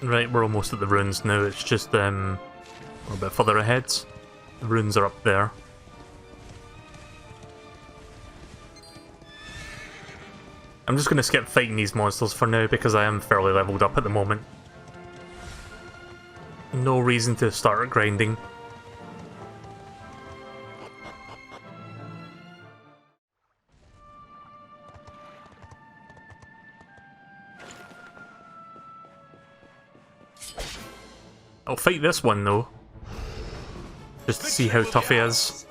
Right, we're almost at the ruins now. It's just a little bit further ahead. The ruins are up there. I'm just going to skip fighting these monsters for now because I am fairly leveled up at the moment. No reason to start grinding. I'll fight this one though, just to see how tough he is.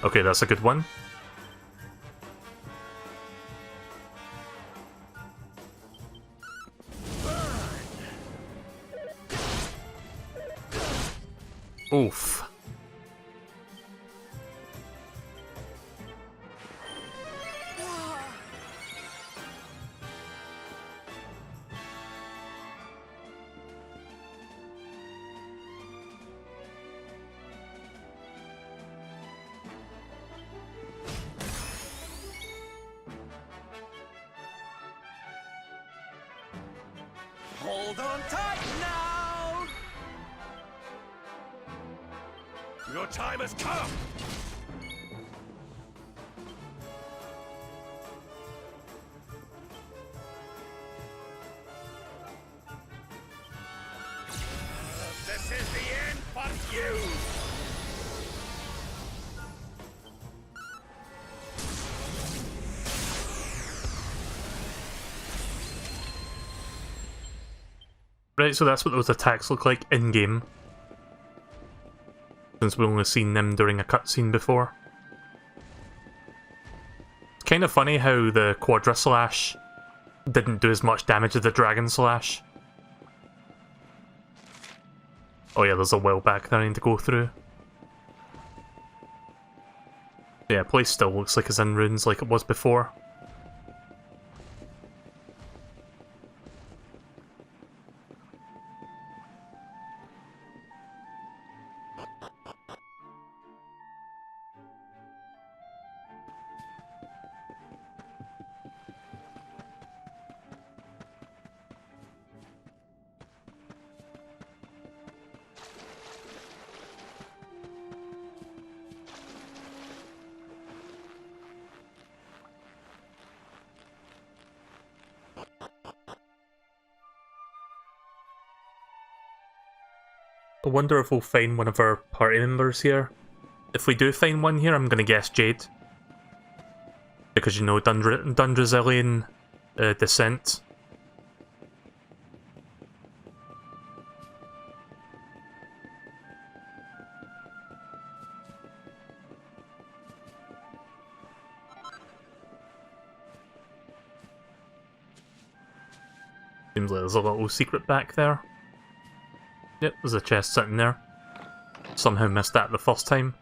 Okay, that's a good one. Oof. Hold on tight now! Your time has come! This is the end for you! Right, so that's what those attacks look like in-game. Since we've only seen them during a cutscene before. It's kind of funny how the Quadra Slash didn't do as much damage as the Dragon Slash. Oh yeah, there's a well back there I need to go through. Yeah, place still looks like it's in ruins like it was before. I wonder if we'll find one of our party members here. If we do find one here, I'm gonna guess Jade. Because, you know, Dundrazilian descent. Seems like there's a little secret back there. Yep, there's a chest sitting there. Somehow missed that the first time.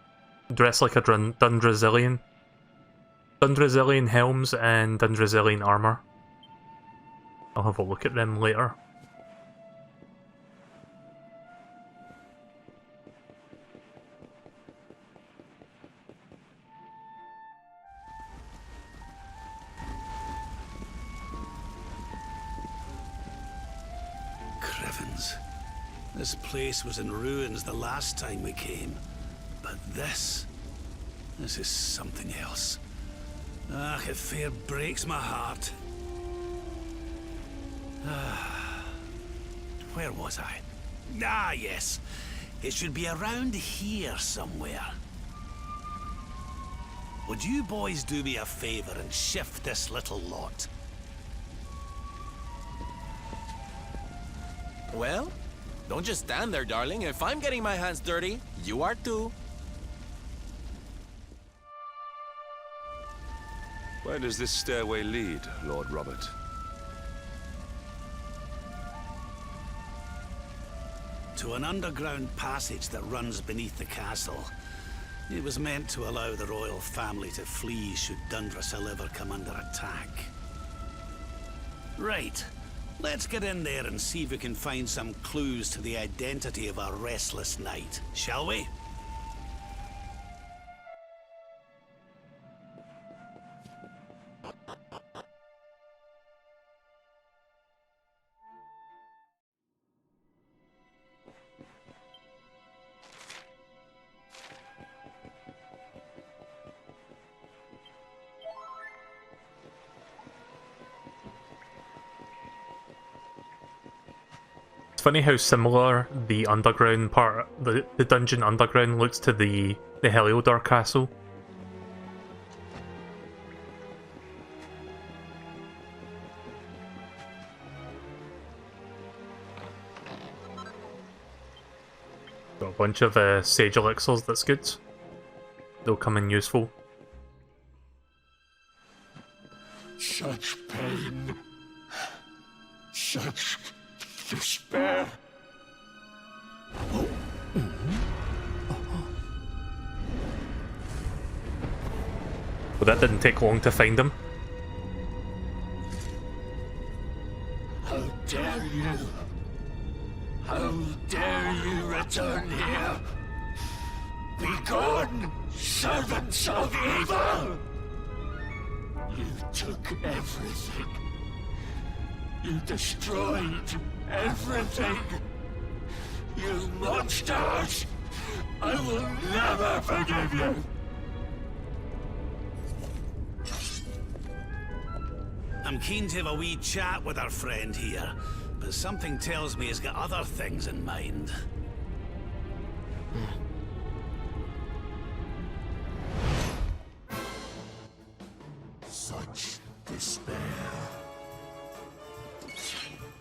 Dressed like a Dundrazilian. Dundrazilian helms and Dundrazilian armour. I'll have a look at them later. Crivens. This place was in ruins the last time we came. But this is something else. Ah, it fair breaks my heart. Where was I? Ah, yes. It should be around here somewhere. Would you boys do me a favor and shift this little lot? Well, don't just stand there, darling. If I'm getting my hands dirty, you are too. Where does this stairway lead, Lord Robert? To an underground passage that runs beneath the castle. It was meant to allow the royal family to flee should Dundrasil ever come under attack. Right. Let's get in there and see if we can find some clues to the identity of our restless knight, shall we? funny how similar the underground part, the dungeon underground looks to the Heliodor castle. Got a bunch of sage elixirs, that's good. They'll come in useful. Such pain. Such despair. Well, that didn't take long to find him. How dare you? How dare you return here? Be gone, servants of evil! You took everything. You destroyed everything. You monsters! I will never forgive you! I'm keen to have a wee chat with our friend here, but something tells me he's got other things in mind. Such despair.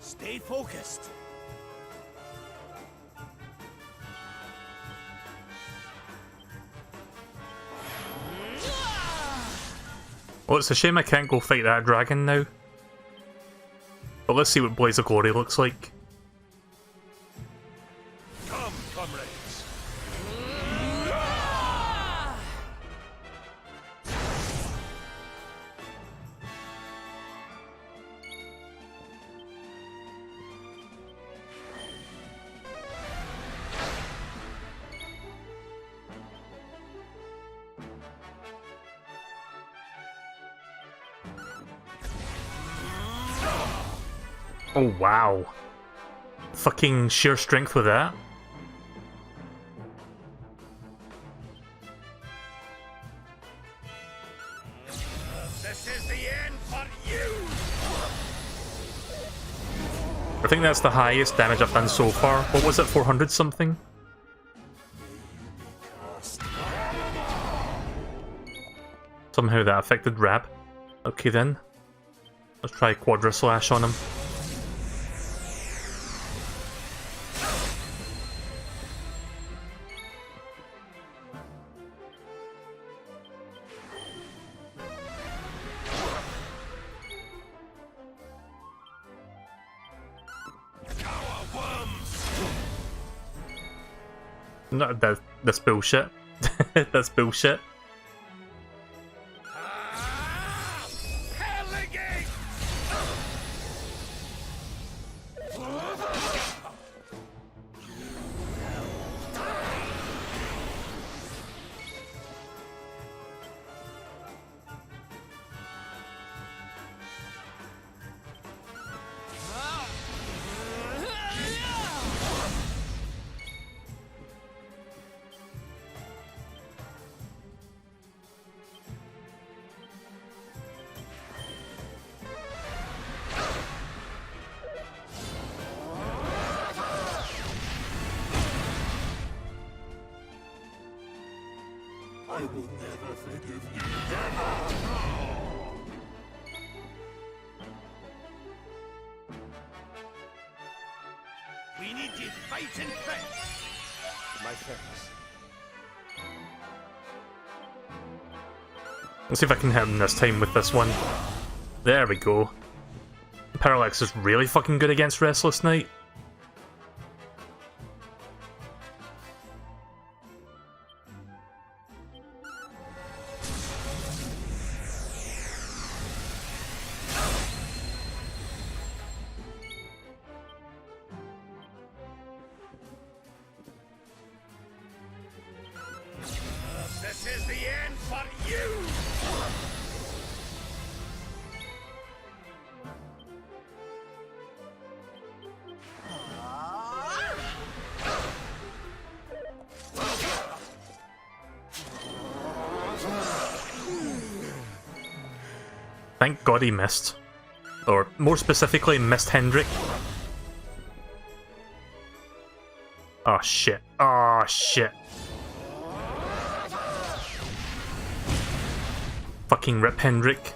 Stay focused. Well, it's a shame I can't go fight that dragon now. But let's see what Blaze of Glory looks like. Come, comrades. Oh wow. Fucking sheer strength with that. This is the end for you! I think that's the highest damage I've done so far. What was it, 400 something? Somehow that affected Rab. Okay then. Let's try Quadra Slash on him. No, that's bullshit. That's bullshit. I will never forgive you. We need you fighting fit! My thanks. Let's see if I can hit him this time with this one. There we go. Parallax is really fucking good against Restless Knight. This is the end for you! Thank God he missed. Or, more specifically, missed Hendrik. Oh shit. Oh shit. Fucking rip Hendrik.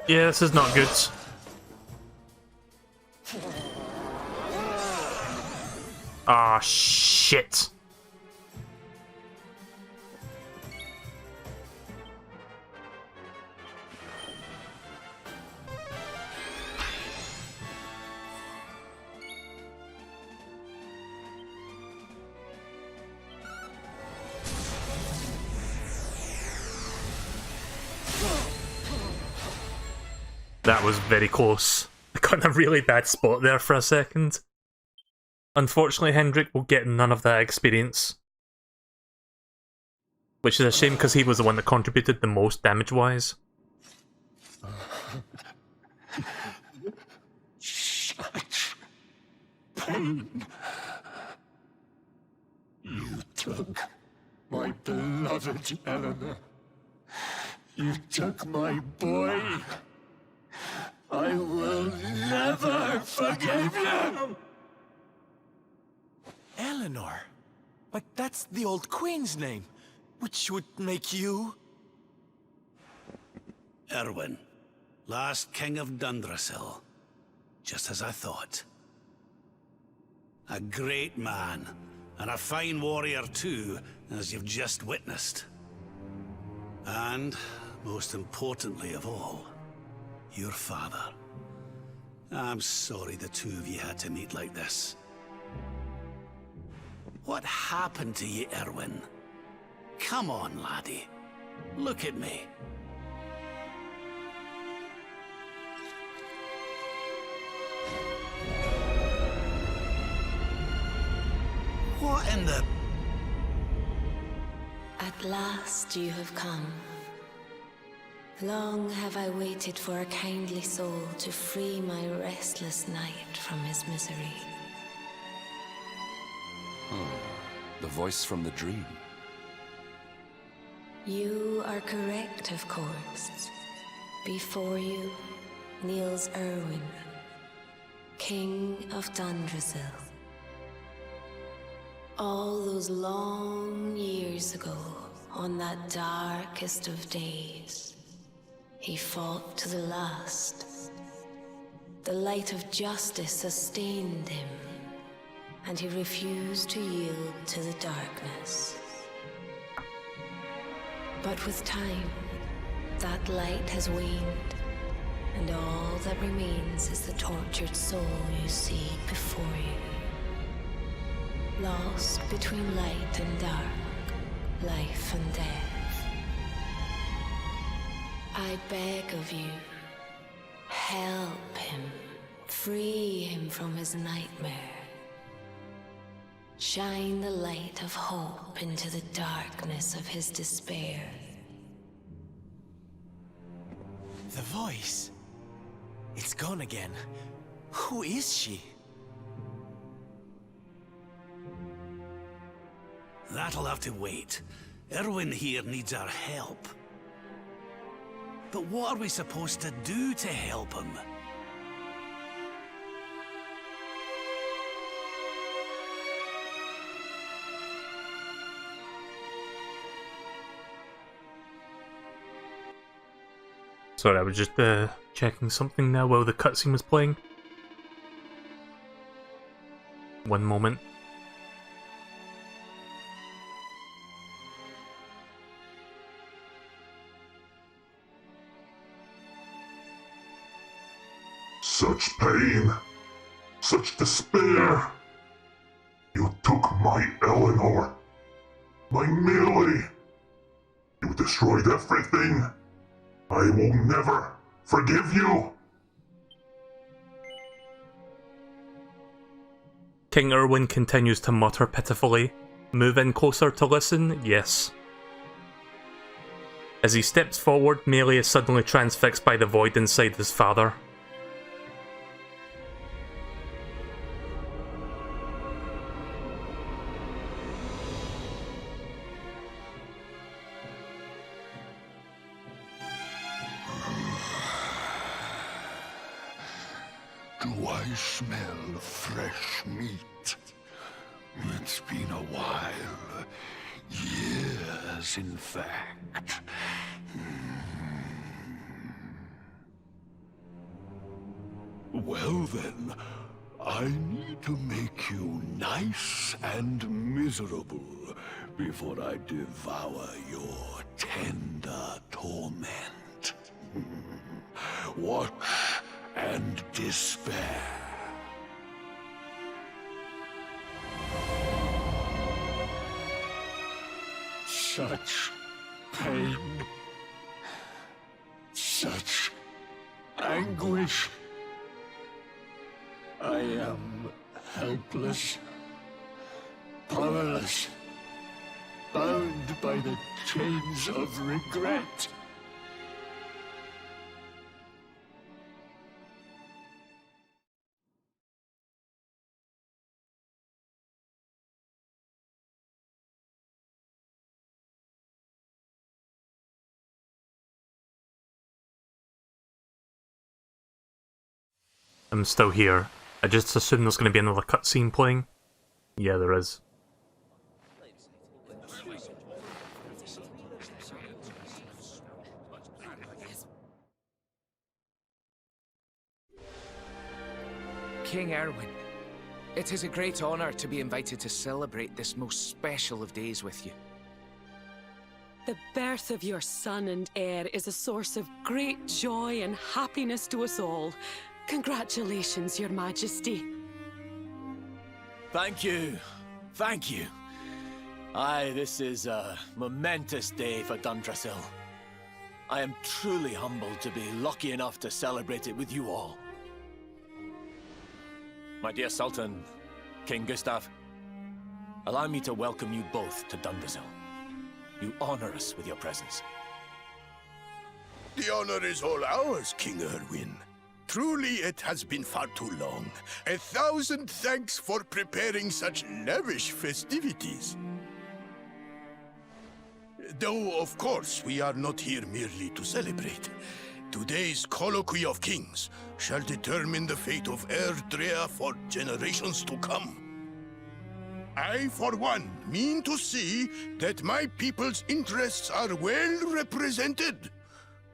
Yeah, this is not good. Ah, shit. That was very close. I got in a really bad spot there for a second. Unfortunately, Hendrik will get none of that experience. Which is a shame because he was the one that contributed the most damage-wise. Such pain. You took my beloved Eleanor. You took my boy. I will never forgive you! Eleanor? But that's the old queen's name, which would make you... Erwin, last king of Dundrasil. Just as I thought. A great man, and a fine warrior too, as you've just witnessed. And, most importantly of all, your father. I'm sorry the two of you had to meet like this. What happened to you, Erwin? Come on, laddie. Look at me. What in the... At last you have come. Long have I waited for a kindly soul to free my restless knight from his misery. The voice from the dream. You are correct, of course. Before you kneels Erwin, King of Dundrasil. All those long years ago, on that darkest of days, he fought to the last. The light of justice sustained him, and he refused to yield to the darkness. But with time, that light has waned, and all that remains is the tortured soul you see before you. Lost between light and dark, life and death. I beg of you, help him, free him from his nightmare. Shine the light of hope into the darkness of his despair. The voice. It's gone again. Who is she? That'll have to wait. Erwin here needs our help. But what are we supposed to do to help him? Sorry, I was just checking something now while the cutscene was playing. One moment. Such pain, such despair. You took my Eleanor, my Melee. You destroyed everything. I will never forgive you. King Erwin continues to mutter pitifully. Move in closer to listen, yes. As he steps forward, Melee is suddenly transfixed by the void inside his father. Do I smell fresh meat? It's been a while. Years, in fact. Well then, I need to make you nice and miserable before I devour your tender torment. Watch and despair. Such pain. Such anguish. I am helpless, powerless, bound by the chains of regret. I'm still here. I just assume there's going to be another cutscene playing. Yeah, there is. King Erwin, it is a great honor to be invited to celebrate this most special of days with you. The birth of your son and heir is a source of great joy and happiness to us all. Congratulations, Your Majesty. Thank you. Thank you. Aye, this is a momentous day for Dundrasil. I am truly humbled to be lucky enough to celebrate it with you all. My dear Sultan, King Gustav, allow me to welcome you both to Dundrasil. You honor us with your presence. The honor is all ours, King Erwin. Truly, it has been far too long. 1,000 thanks for preparing such lavish festivities. Though, of course, we are not here merely to celebrate. Today's colloquy of kings shall determine the fate of Erdrea for generations to come. I, for one, mean to see that my people's interests are well represented.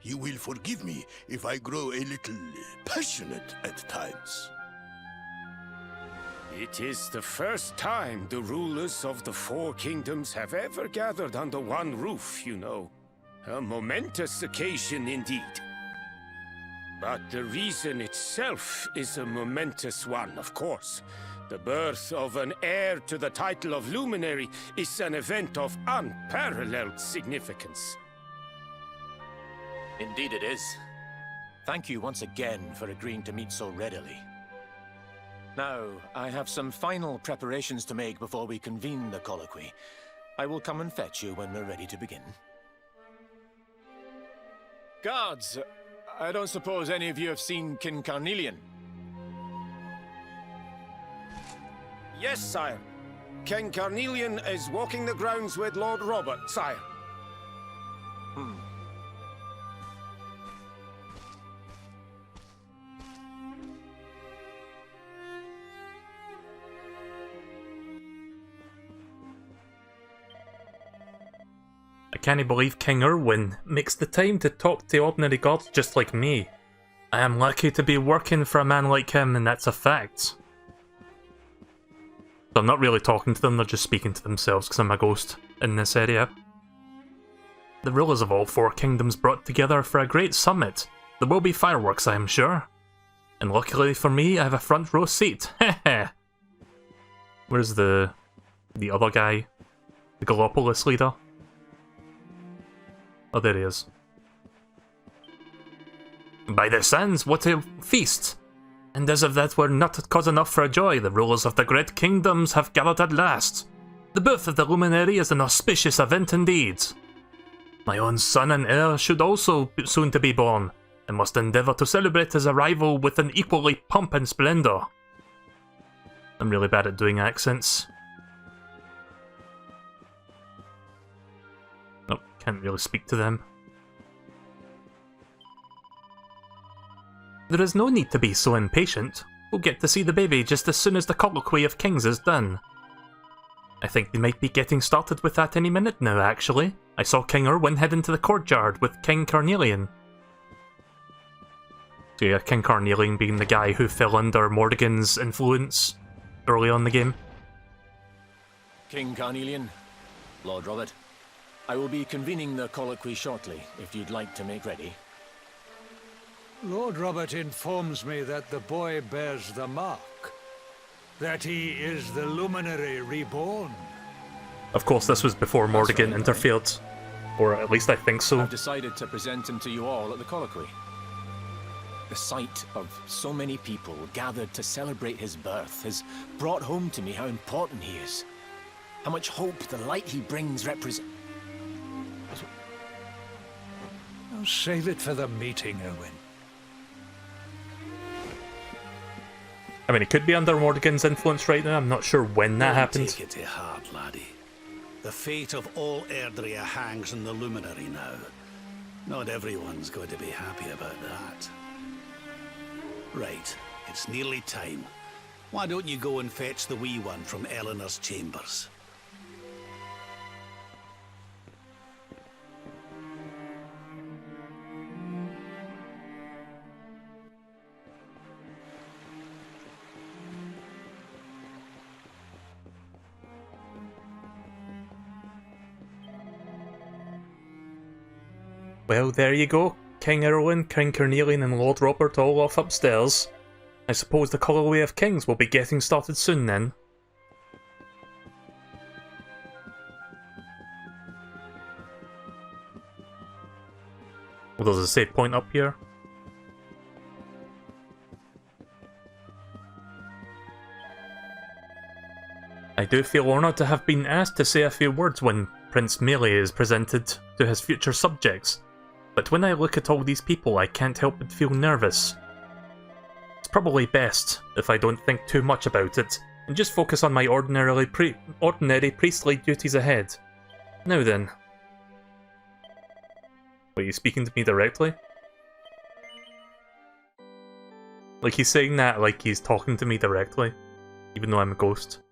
You will forgive me if I grow a little passionate at times. It is the first time the rulers of the Four Kingdoms have ever gathered under one roof, you know. A momentous occasion indeed. But the reason itself is a momentous one, of course. The birth of an heir to the title of Luminary is an event of unparalleled significance. Indeed it is. Thank you once again for agreeing to meet so readily. Now, I have some final preparations to make before we convene the colloquy. I will come and fetch you when we're ready to begin. Guards, I don't suppose any of you have seen King Carnelian? Yes, sire. King Carnelian is walking the grounds with Lord Robert, sire. I can't believe King Erwin makes the time to talk to ordinary gods just like me. I am lucky to be working for a man like him, and that's a fact. So I'm not really talking to them, they're just speaking to themselves because I'm a ghost in this area. The rulers of all four kingdoms brought together for a great summit. There will be fireworks, I am sure. And luckily for me, I have a front row seat. Heh. Where's the other guy? The Gallopolis leader? Oh, there he is. By the sands, what a feast! And as if that were not cause enough for joy, the rulers of the great kingdoms have gathered at last. The birth of the Luminary is an auspicious event indeed. My own son and heir should also soon to be born, and must endeavour to celebrate his arrival with an equally pomp and splendour. I'm really bad at doing accents. Nope, can't really speak to them. There is no need to be so impatient. We'll get to see the baby just as soon as the Colloquy of Kings is done. I think they might be getting started with that any minute now, actually. I saw King Erwin head into the courtyard with King Carnelian. So yeah, King Carnelian being the guy who fell under Mordegon's influence early on in the game. King Carnelian, Lord Robert, I will be convening the colloquy shortly, if you'd like to make ready. Lord Robert informs me that the boy bears the mark. That he is the luminary reborn. Of course, this was before Mordegon interfered. Or at least I think so. I've decided to present him to you all at the colloquy. The sight of so many people gathered to celebrate his birth has brought home to me how important he is. How much hope the light he brings represents. Oh, save it for the meeting, Erwin. I mean, it could be under Mordegon's influence right now. I'm not sure when that happened. Take it to heart, laddie. The fate of all Erdrea hangs in the luminary now. Not everyone's going to be happy about that. Right, it's nearly time. Why don't you go and fetch the wee one from Eleanor's chambers? Well, there you go. King Erwin, King Carnelian and Lord Robert all off upstairs. I suppose the Colloquy of Kings will be getting started soon then. Well, there's a save point up here. I do feel honoured to have been asked to say a few words when Prince Melee is presented to his future subjects. But when I look at all these people, I can't help but feel nervous. It's probably best if I don't think too much about it, and just focus on my ordinary priestly duties ahead. Now then. Are you speaking to me directly? Like he's saying that like he's talking to me directly, even though I'm a ghost.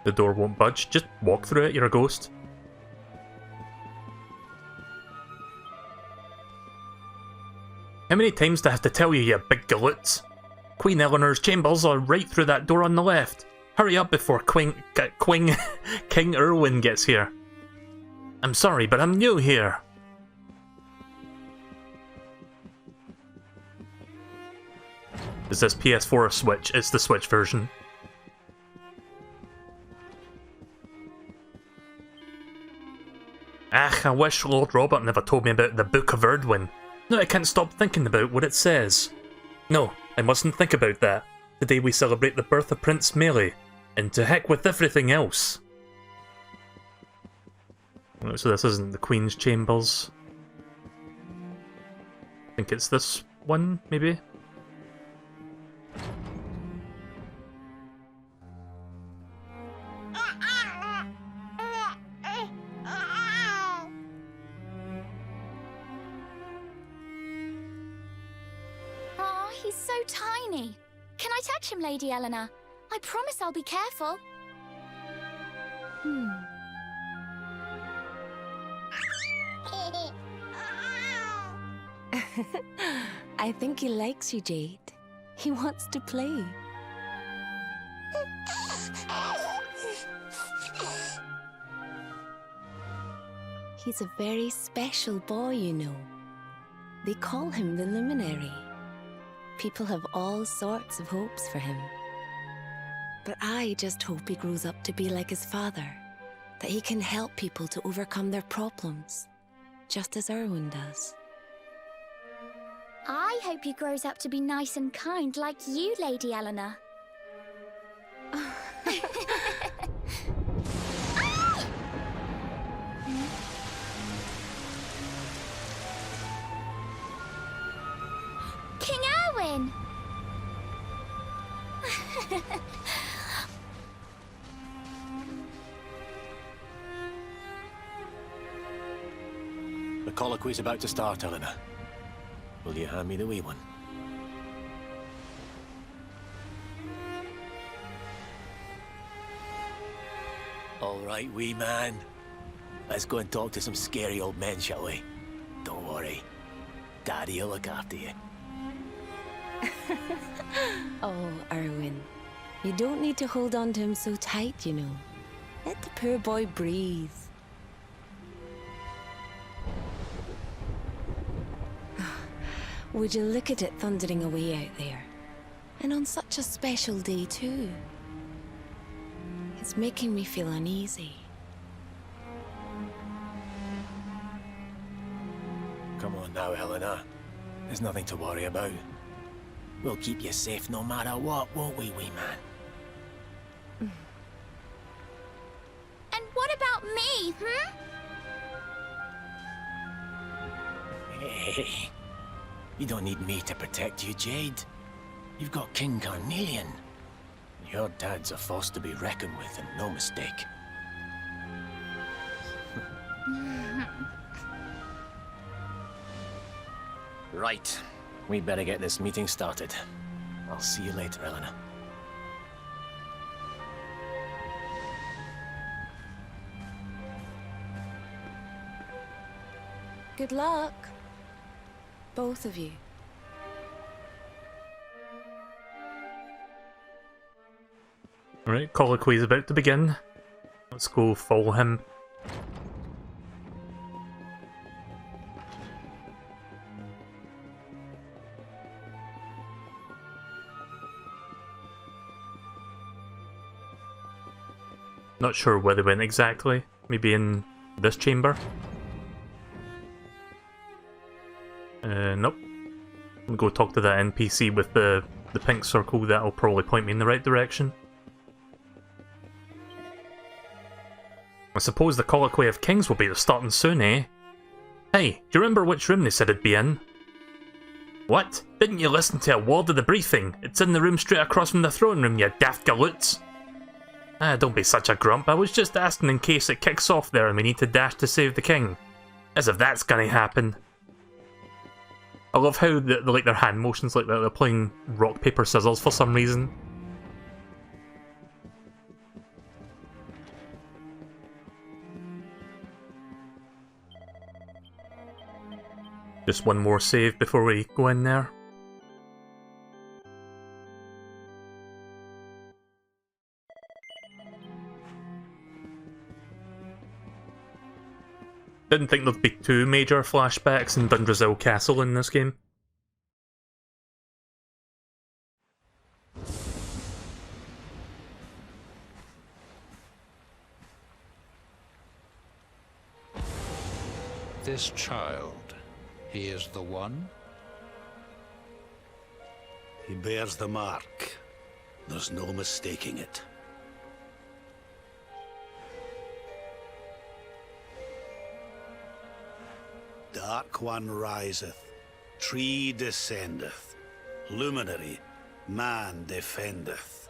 The door won't budge, just walk through it, you're a ghost. How many times do I have to tell you, you big galoots? Queen Eleanor's chambers are right through that door on the left. Hurry up before King Erwin gets here. I'm sorry, but I'm new here. Is this PS4 or Switch? It's the Switch version. I wish Lord Robert never told me about the Book of Erdwin. No, I can't stop thinking about what it says. No, I mustn't think about that. Today we celebrate the birth of Prince Melee, and to heck with everything else. So this isn't the Queen's Chambers. I think it's this one, maybe? He's so tiny. Can I touch him, Lady Eleanor? I promise I'll be careful. I think he likes you, Jade. He wants to play. He's a very special boy, you know. They call him the Luminary. People have all sorts of hopes for him. But I just hope he grows up to be like his father, that he can help people to overcome their problems, just as Erwin does. I hope he grows up to be nice and kind like you, Lady Eleanor. King Erwin! The colloquy's about to start, Eleanor. Will you hand me the wee one? All right, wee man. Let's go and talk to some scary old men, shall we? Don't worry. Daddy'll look after you. Oh, Erwin. You don't need to hold on to him so tight, you know. Let the poor boy breathe. Would you look at it thundering away out there? And on such a special day, too. It's making me feel uneasy. Come on now, Eleanor. There's nothing to worry about. We'll keep you safe no matter what, won't we, wee man? And what about me, Hey, you don't need me to protect you, Jade. You've got King Carnelian. Your dad's a force to be reckoned with, and no mistake. Right. We better get this meeting started. I'll see you later, Eleanor. Good luck. Both of you. Alright, colloquy is about to begin. Let's go follow him. Not sure where they went exactly. Maybe in this chamber? Nope. I'll go talk to that NPC with the pink circle. That'll probably point me in the right direction. I suppose the Colloquy of Kings will be starting soon, eh? Hey, do you remember which room they said it'd be in? What? Didn't you listen to a word of the briefing? It's in the room straight across from the throne room, you daft galoots! Ah, don't be such a grump. I was just asking in case it kicks off there and we need to dash to save the king. As if that's gonna happen. I love how like their hand motions like that. They're playing rock, paper, scissors for some reason. Just one more save before we go in there. Didn't think there'd be two major flashbacks in Dundrasil Castle in this game. This child, he is the one? He bears the mark. There's no mistaking it. Dark One riseth, tree descendeth, luminary, man defendeth.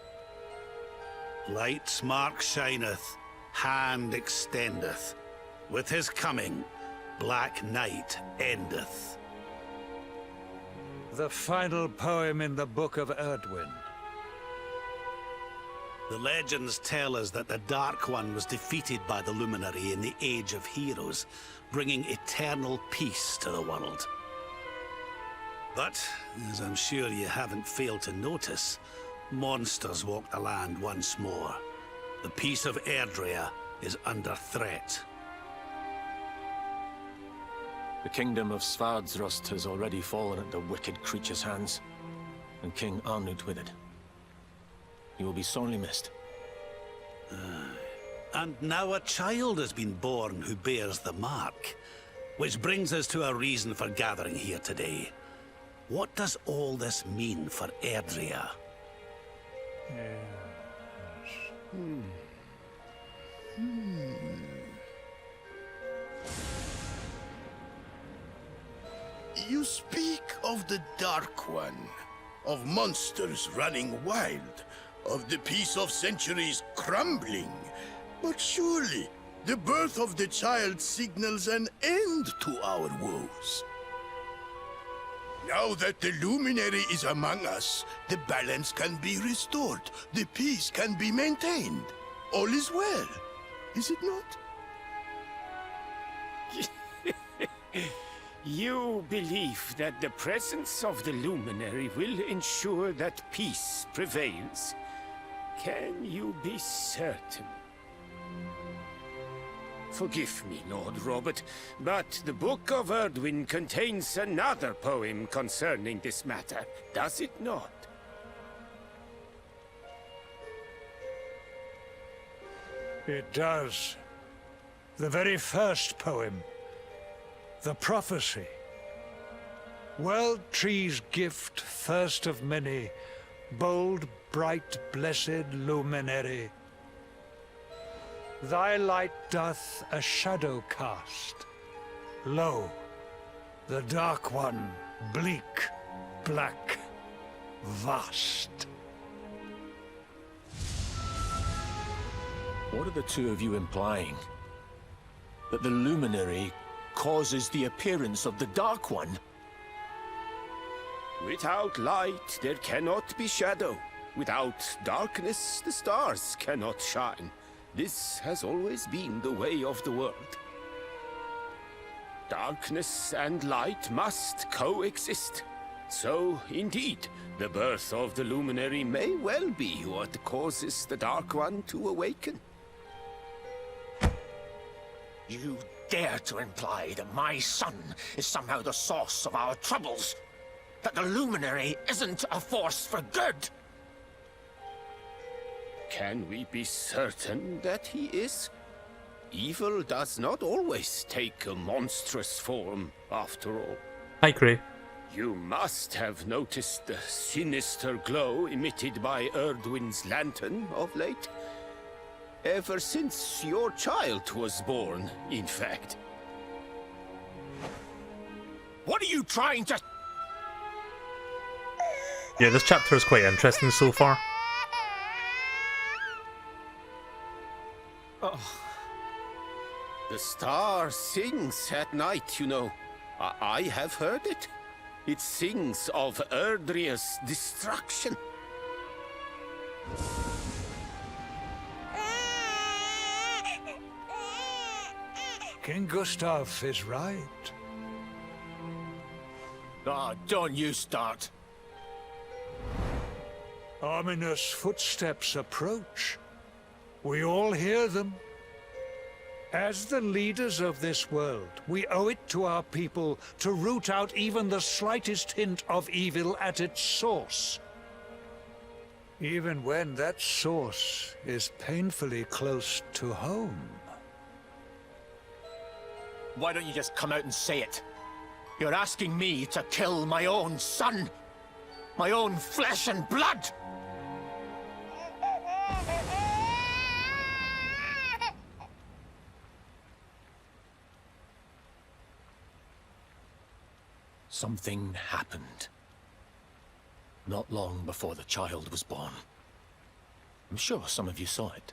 Light's mark shineth, hand extendeth. With his coming, black night endeth. The final poem in the Book of Erdwin. The legends tell us that the Dark One was defeated by the Luminary in the Age of Heroes, bringing eternal peace to the world. But, as I'm sure you haven't failed to notice, monsters walk the land once more. The peace of Erdrea is under threat. The kingdom of Svardsrust has already fallen at the wicked creature's hands, and King Arnut with it. He will be sorely missed. And now a child has been born who bears the mark. Which brings us to a reason for gathering here today. What does all this mean for Erdrea? You speak of the Dark One, of monsters running wild, of the peace of centuries crumbling. But surely, The birth of the child signals an end to our woes. Now that the luminary is among us, the balance can be restored, the peace can be maintained. All is well, is it not? You believe that the presence of the luminary will ensure that peace prevails? Can you be certain? Forgive me, Lord Robert, but the Book of Erdwin contains another poem concerning this matter, does it not? It does. The very first poem. The prophecy. World tree's gift, first of many, bold, bright, blessed luminary. Thy light doth a shadow cast. Lo, the dark one, bleak, black, vast. What are the two of you implying? That the luminary causes the appearance of the Dark One? Without light, there cannot be shadow. Without darkness, the stars cannot shine. This has always been the way of the world. Darkness and light must coexist. So, indeed, the birth of the luminary may well be what causes the Dark One to awaken. You dare to imply that my son is somehow the source of our troubles? That the luminary isn't a force for good? Can we be certain that he is? Evil does not always take a monstrous form, after all. Hi, Cray. You must have noticed the sinister glow emitted by Erdwin's lantern of late. Ever since your child was born, in fact. What are you trying to... Yeah, this chapter is quite interesting so far. Oh. The star sings at night, you know. I have heard it. It sings of Erdria's destruction. King Gustav is right. Ah, don't you start. Ominous footsteps approach. We all hear them. As the leaders of this world, we owe it to our people to root out even the slightest hint of evil at its source. Even when that source is painfully close to home. Why don't you just come out and say it? You're asking me to kill my own son. My own flesh and blood. Something happened. Not long before the child was born. I'm sure some of you saw it.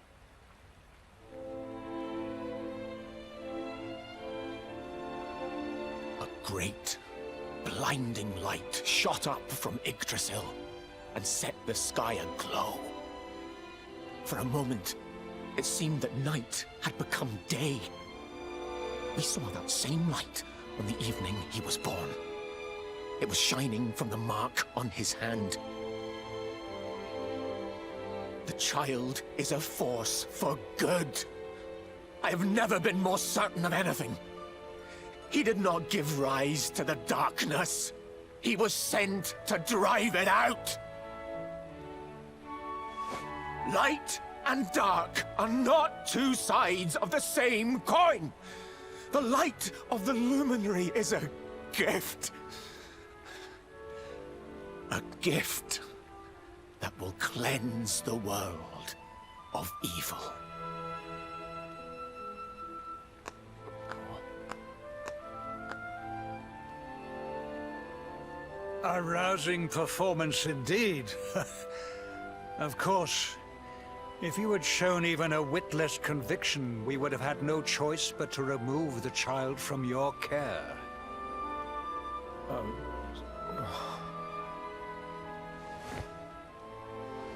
A great, blinding light shot up from Yggdrasil and set the sky aglow. For a moment, it seemed that night had become day. We saw that same light on the evening he was born. It was shining from the mark on his hand. The child is a force for good. I have never been more certain of anything. He did not give rise to the darkness. He was sent to drive it out. Light and dark are not two sides of the same coin. The light of the luminary is a gift. A gift that will cleanse the world of evil. A rousing performance indeed. Of course, If you had shown even a witless conviction, we would have had no choice but to remove the child from your care.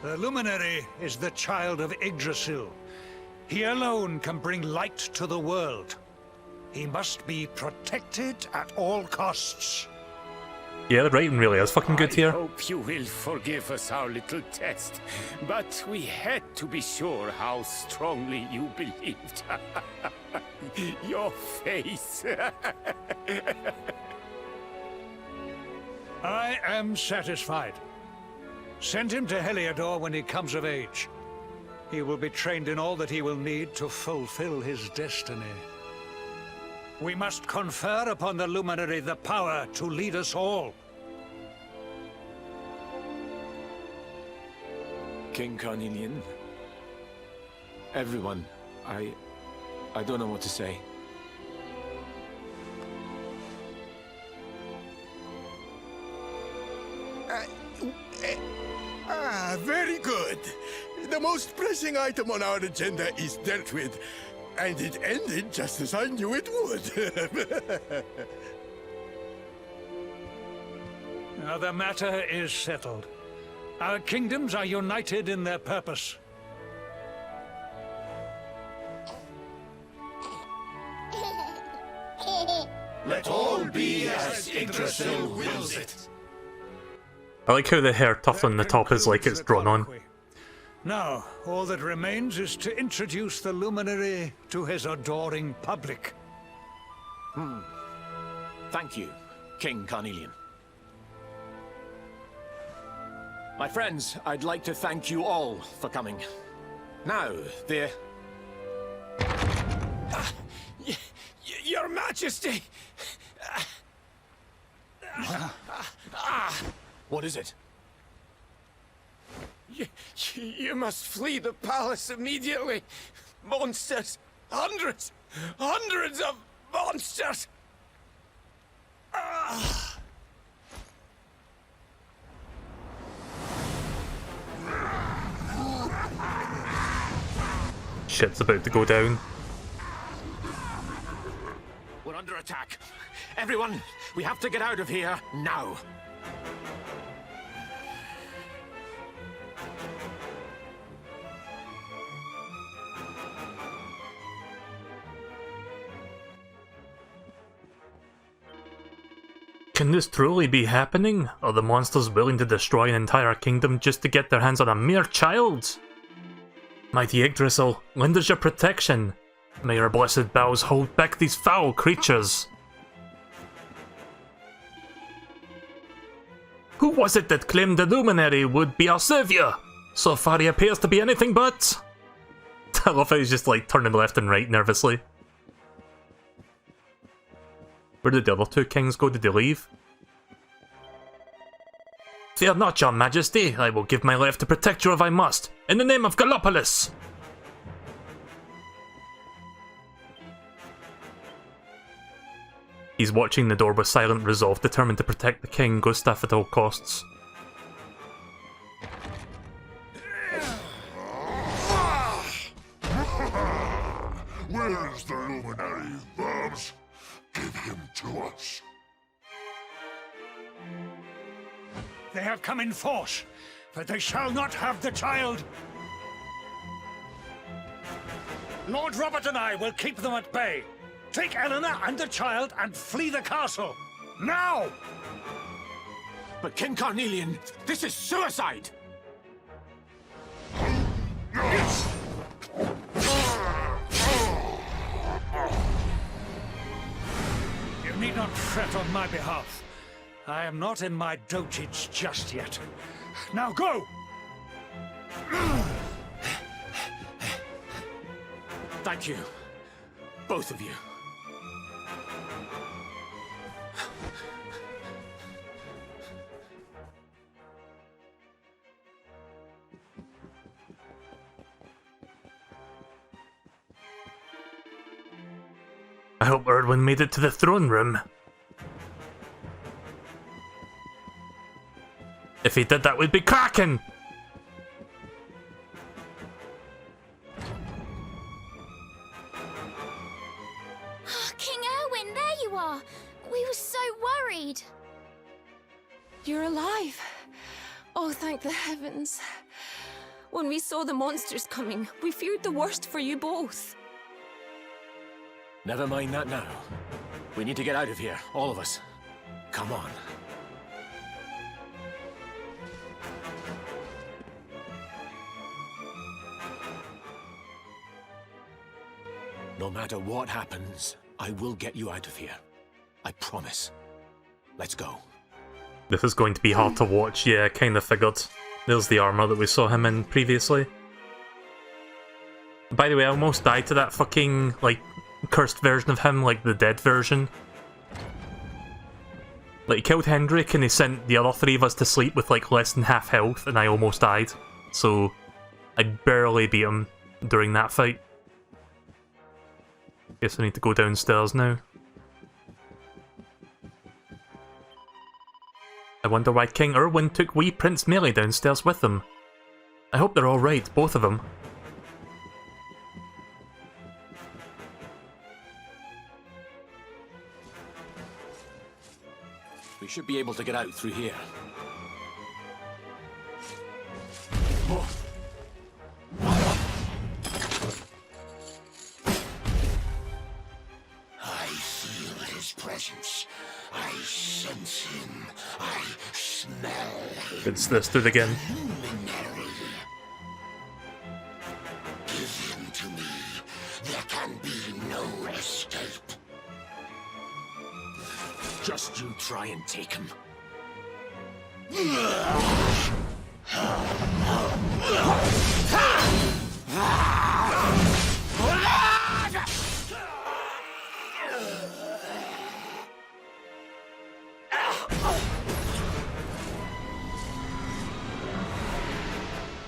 The Luminary is the child of Yggdrasil. He alone can bring light to the world. He must be protected at all costs. Yeah, the writing really is fucking good here. I hope you will forgive us our little test, but we had to be sure how strongly you believed. Your face. I am satisfied. Send him to Heliodor when he comes of age. He will be trained in all that he will need to fulfill his destiny. We must confer upon the Luminary the power to lead us all. King Carnelian. Everyone, I don't know what to say. Very good. The most pressing item on our agenda is dealt with, and it ended just as I knew it would. Now the matter is settled. Our kingdoms are united in their purpose. Let all be as Yggdrasil wills it. I like how the hair tuft on the top is like it's drawn on. Now, all that remains is to introduce the Luminary to his adoring public. Thank you, King Carnelian. My friends, I'd like to thank you all for coming. Now, Your Majesty! What is it? You must flee the palace immediately. Monsters! Hundreds of monsters! Shit's about to go down. We're under attack. Everyone, we have to get out of here now. Can this truly be happening? Are the monsters willing to destroy an entire kingdom just to get their hands on a mere child? Mighty Yggdrasil, lend us your protection. May your blessed boughs hold back these foul creatures. Who was it that claimed the Luminary would be our savior? So far he appears to be anything but... I love how he's just like turning left and right nervously. Where did the other two kings go? Did they leave? Fear not, your majesty. I will give my life to protect you if I must. In the name of Gallopolis! He's watching the door with silent resolve, determined to protect the king, Gustav, at all costs. Where is the Luminary, Babs? Give him to us. They have come in force, but they shall not have the child. Lord Robert and I will keep them at bay. Take Eleanor and the child and flee the castle. Now! But King Carnelian, this is suicide! You need not fret on my behalf. I am not in my dotage just yet. Now go! Thank you, both of you. I hope Erwin made it to the throne room. If he did, that would be cracking! you are. We were so worried. You're alive. Oh, thank the heavens. When we saw the monsters coming, we feared the worst for you both. Never mind that now. We need to get out of here, all of us. Come on. No matter what happens, I will get you out of here. I promise. Let's go. This is going to be hard to watch, yeah, kinda figured. There's the armor that we saw him in previously. By the way, I almost died to that fucking, like, cursed version of him, like the dead version. Like, he killed Hendrik and he sent the other three of us to sleep with, like, less than half health, and I almost died. So, I barely beat him during that fight. Guess I need to go downstairs now. I wonder why King Erwin took wee Prince Melee downstairs with him. I hope they're alright, both of them. We should be able to get out through here. I feel his presence. I sense him. I smell him. It's this dude again. Luminary. Give him to me. There can be no escape. Just you try and take him.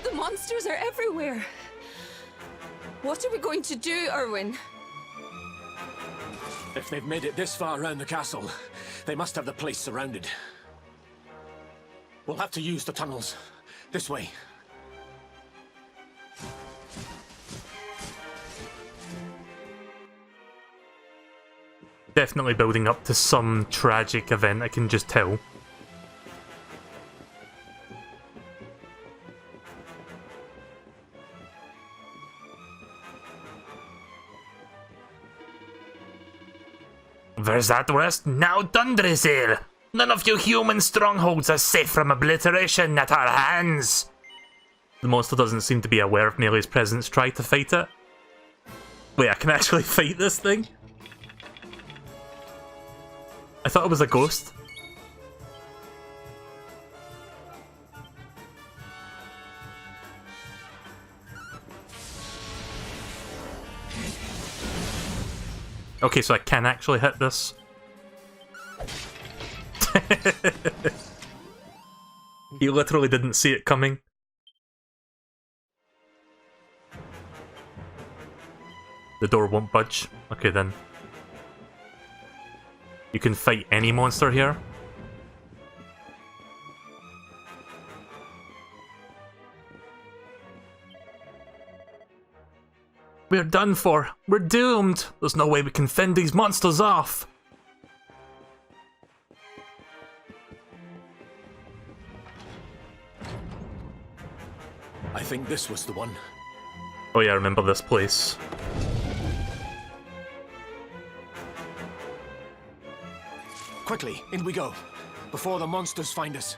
The monsters are everywhere. What are we going to do, Erwin? If they've made it this far around the castle, they must have the place surrounded. We'll have to use the tunnels. This way. Definitely building up to some tragic event, I can just tell. Where's that west? Now Dundre's here! None of you human strongholds are safe from obliteration at our hands! The monster doesn't seem to be aware of Melee's presence. Try to fight it. Wait, I can actually fight this thing? I thought it was a ghost. Okay, so I can actually hit this. He literally didn't see it coming. The door won't budge. Okay then. You can fight any monster here. We're done for. We're doomed. There's no way we can fend these monsters off. I think this was the one. Oh yeah, I remember this place. Quickly, in we go, before the monsters find us.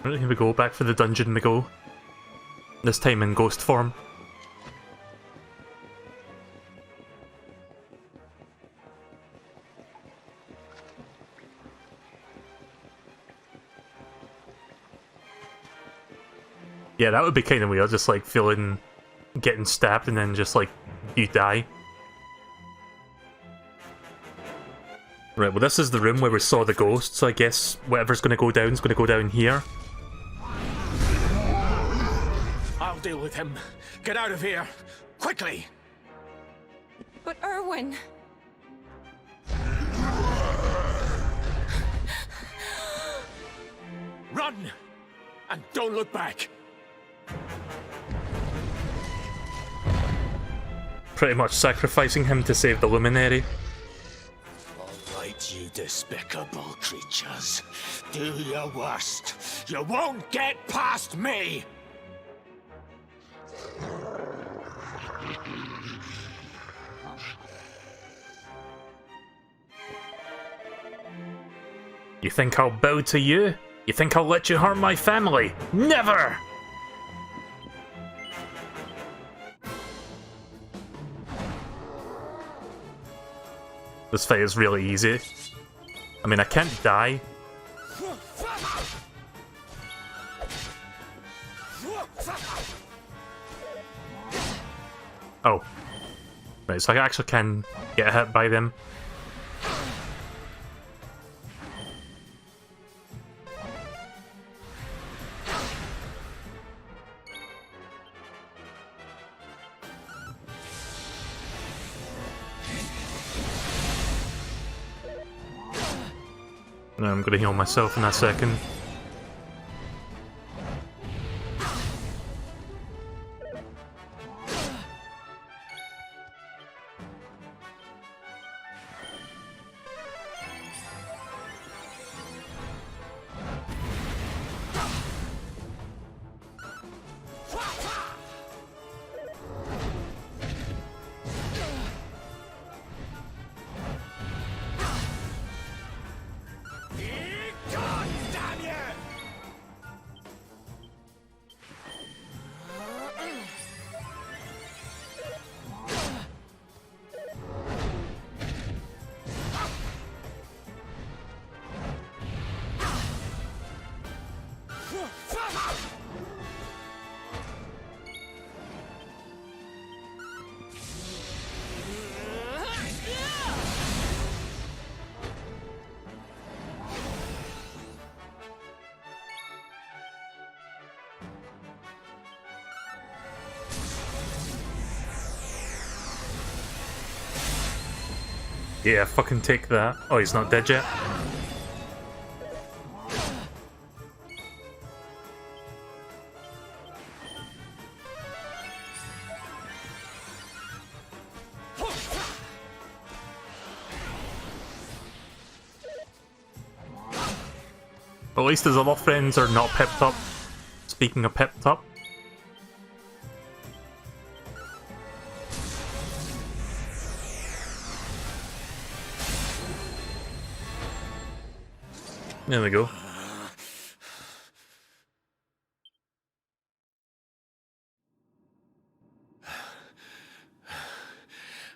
Right, here we go, back for the dungeon we go. This time in ghost form. Yeah, that would be kind of weird, just like feeling, getting stabbed and then just like, you die. Right, well this is the room where we saw the ghost, so I guess whatever's going to go down is going to go down here. I'll I'll deal with him. Get out of here. Quickly! But Erwin... Run! And don't look back! Pretty much sacrificing him to save the Luminary. All right, you despicable creatures. Do your worst. You won't get past me! You think I'll bow to you? You think I'll let you harm my family? Never! This fight is really easy. I mean, I can't die. Oh. Right, so I actually can get hit by them. No, I'm gonna heal myself in a second. Yeah, fucking take that. Oh, he's not dead yet. At least his other friends are not pepped up. Speaking of pepped up. There we go.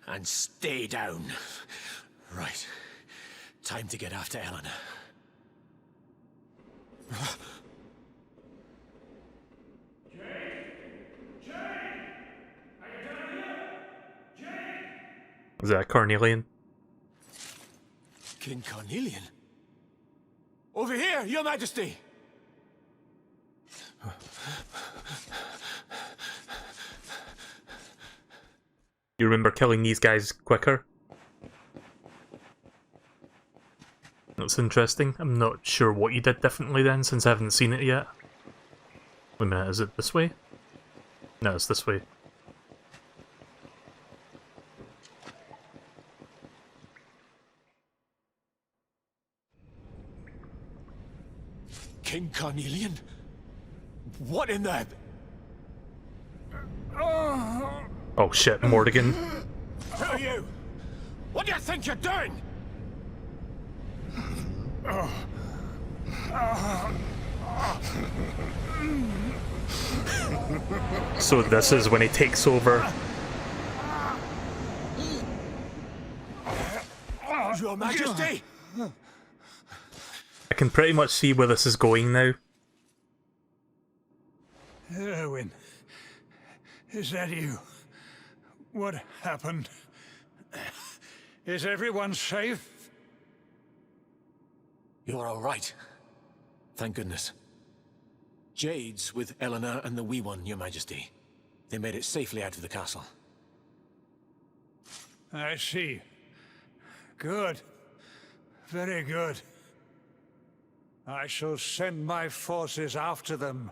And stay down. Right. Time to get after Eleanor. Is that Cornelian? King Cornelian? Over here, Your Majesty! You remember killing these guys quicker? That's interesting. I'm not sure what you did differently then, since I haven't seen it yet. Wait a minute, is it this way? No, it's this way. King Cornelian? What in the... Oh shit, Mordigan. Who are you? What do you think you're doing? So this is when he takes over. Your Majesty! I can pretty much see where this is going now. Erwin, is that you? What happened? Is everyone safe? You're all right. Thank goodness. Jade's with Eleanor and the Wee One, Your Majesty. They made it safely out of the castle. I see. Good. Very good. I shall send my forces after them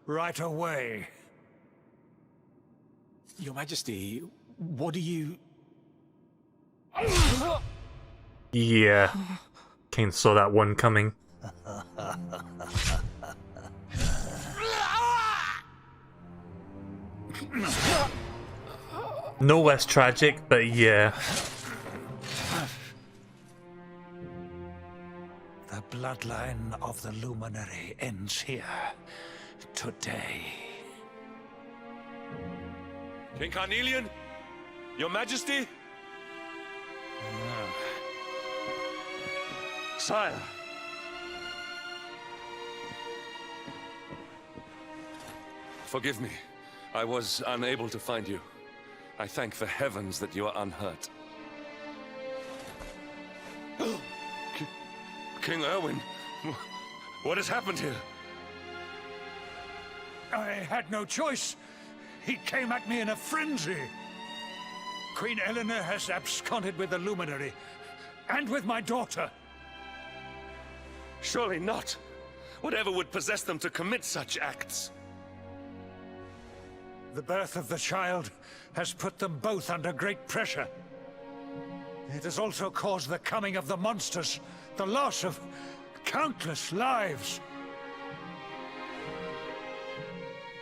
right away. Your Majesty, what do you... Yeah. Kinda saw that one coming. No less tragic, but yeah. The bloodline of the Luminary ends here. Today. King Carnelian? Your Majesty? Sire! Forgive me. I was unable to find you. I thank the heavens that you are unhurt. King Erwin, what has happened here? I had no choice. He came at me in a frenzy. Queen Eleanor has absconded with the Luminary, and with my daughter. Surely not. Whatever would possess them to commit such acts? The birth of the child has put them both under great pressure. It has also caused the coming of the monsters, the loss of countless lives.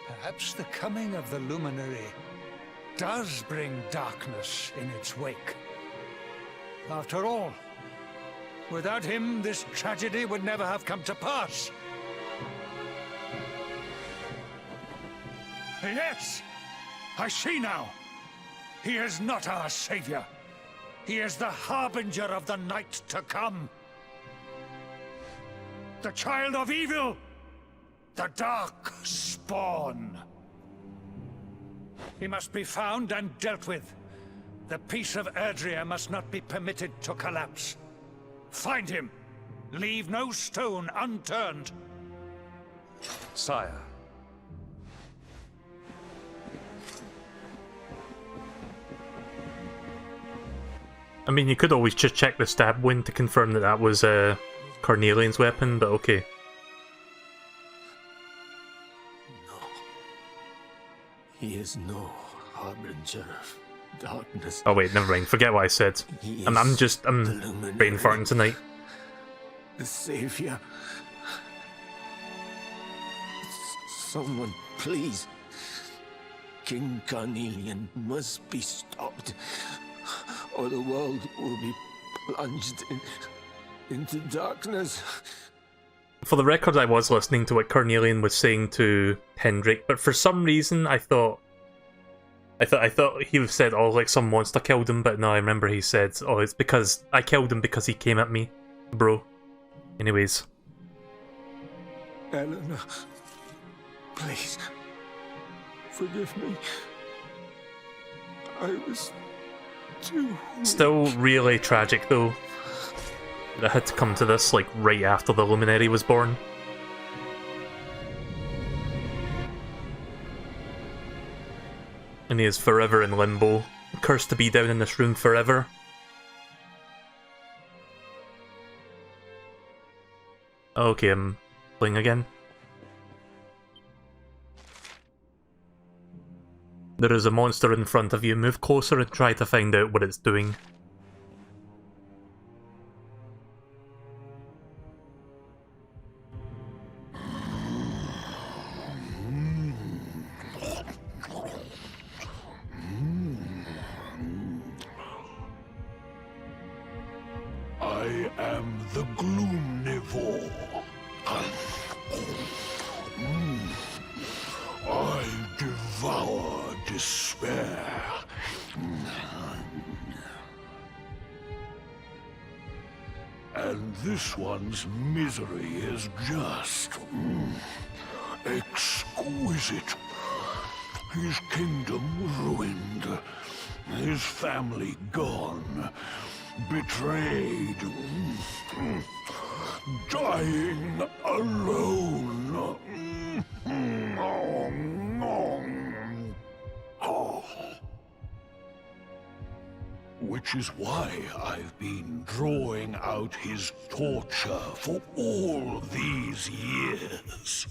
Perhaps the coming of the Luminary does bring darkness in its wake. After all, without him, this tragedy would never have come to pass. Yes! I see now! He is not our savior. He is the harbinger of the night to come. The child of evil! The dark spawn! He must be found and dealt with. The peace of Erdrea must not be permitted to collapse. Find him! Leave no stone unturned! Sire. I mean, you could always just check the stab wound to confirm that that was Carnelian's weapon, but okay. He is no harbinger of darkness. Oh wait, never mind. Forget what I said. I'm brain farting tonight. The savior. Someone, please. King Carnelian must be stopped, or the world will be plunged into darkness. For the record, I was listening to what Carnelian was saying to Hendrik, but for some reason I thought he said, "Oh, like some monster killed him," but no, I remember he said, "Oh, it's because I killed him because he came at me, bro." Anyways. Eleanor, please, forgive me. I was too weak. Still really tragic though. That had to come to this, like, right after the Luminary was born. And he is forever in limbo. Cursed to be down in this room forever. Okay, I'm playing again. There is a monster in front of you. Move closer and try to find out what it's doing. I am the Gloomnivore. I devour despair. And this one's misery is just exquisite. His kingdom ruined, his family gone, betrayed, dying alone. which is why I've been drawing out his torture for all these years.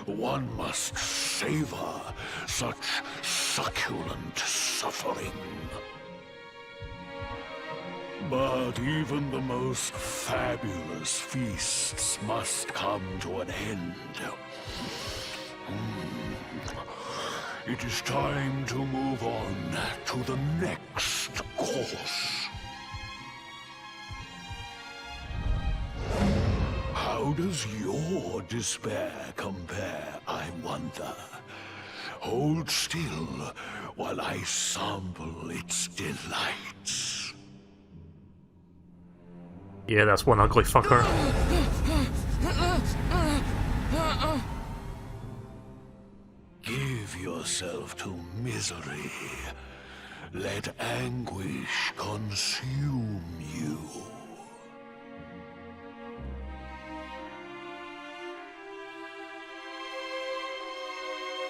One must savor such succulent suffering. But even the most fabulous feasts must come to an end. It is time to move on to the next course. How does your despair compare, I wonder? Hold still while I sample its delights. Yeah, that's one ugly fucker. Give yourself to misery. Let anguish consume you.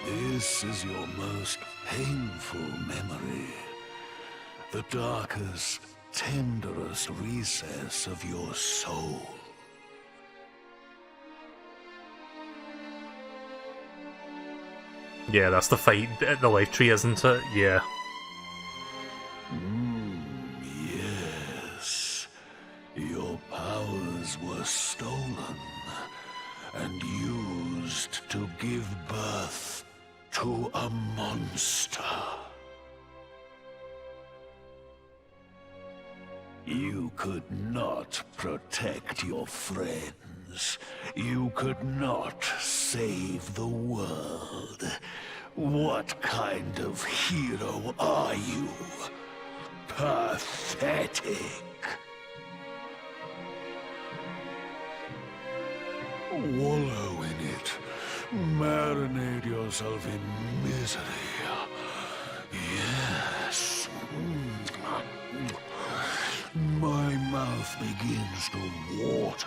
This is your most painful memory. The darkest, tenderest recess of your soul. Yeah, that's the fight at the life tree, isn't it? Yeah. Yes. Your powers were stolen and used to give birth to a monster. You could not protect your friends. You could not save the world. What kind of hero are you? Pathetic. Wallow in it. Marinate yourself in misery. Yes. My mouth begins to water.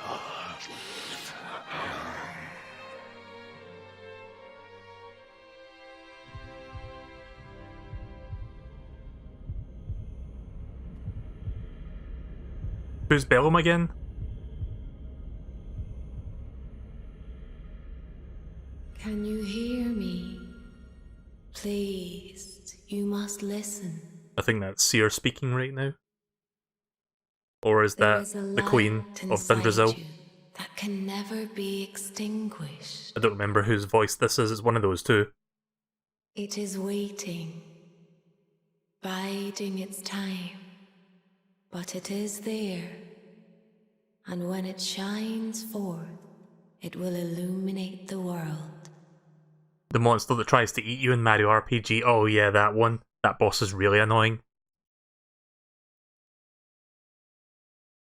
Who's Bellum again? Can you hear me? Please, you must listen. I think that's Seer speaking right now. Or is that the Queen of Thundrasil? That can never be extinguished. I don't remember whose voice this is, it's one of those two. It is waiting, biding its time. But it is there, and when it shines forth, it will illuminate the world. The monster that tries to eat you in Mario RPG, oh yeah, that one. That boss is really annoying.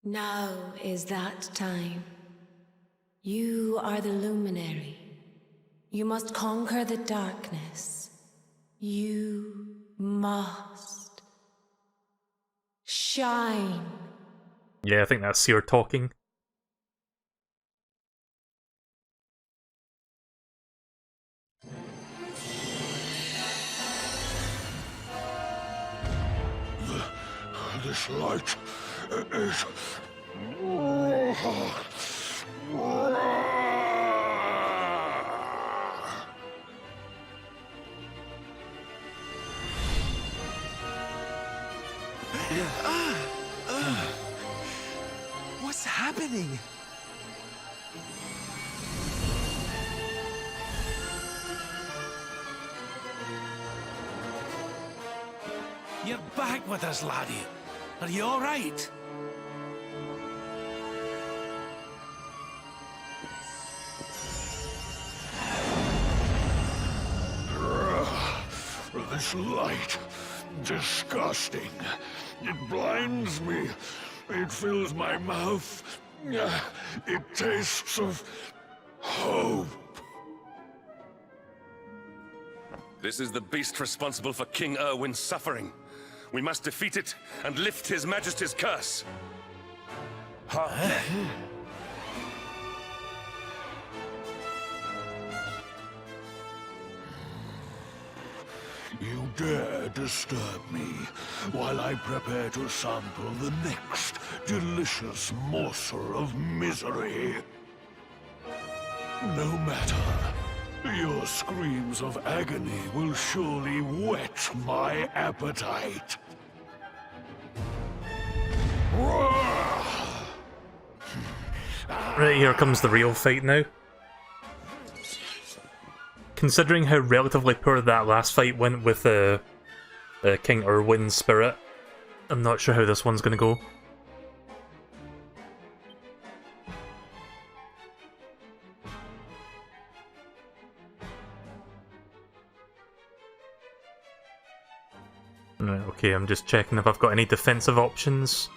Now is that time. You are the luminary. You must conquer the darkness. You must shine. Yeah, I think that's Seer talking. This light is... What's happening? You're back with us, laddie. Are you all right? This light, disgusting. It blinds me. It fills my mouth. It tastes of hope. This is the beast responsible for King Erwin's suffering. We must defeat it and lift His Majesty's curse. You dare disturb me while I prepare to sample the next delicious morsel of misery. No matter. Your screams of agony will surely whet my appetite. Right, here comes the real fight now. Considering how relatively poor that last fight went with King Erwin's spirit, I'm not sure how this one's gonna go. Right, okay, I'm just checking if I've got any defensive options.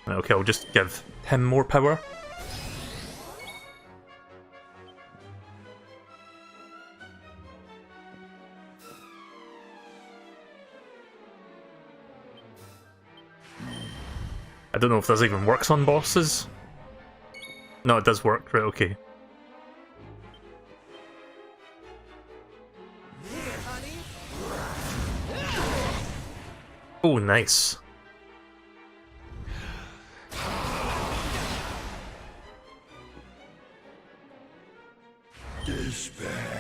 Right, okay, I'll just give him more power. I don't know if this even works on bosses. No, it does work, right, okay. Oh, nice. Despair.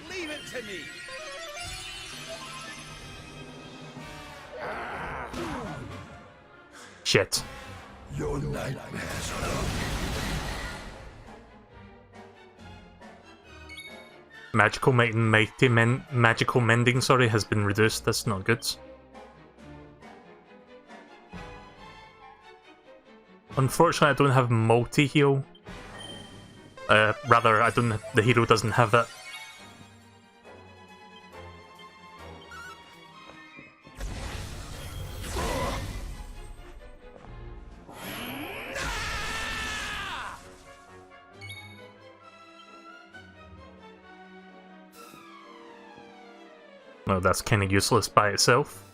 Leave it to me. Shit. Your nightmares are Magical mending, sorry, has been reduced. That's not good. Unfortunately, I don't have multi-heal. Rather, the hero doesn't have it. Well, that's kind of useless by itself.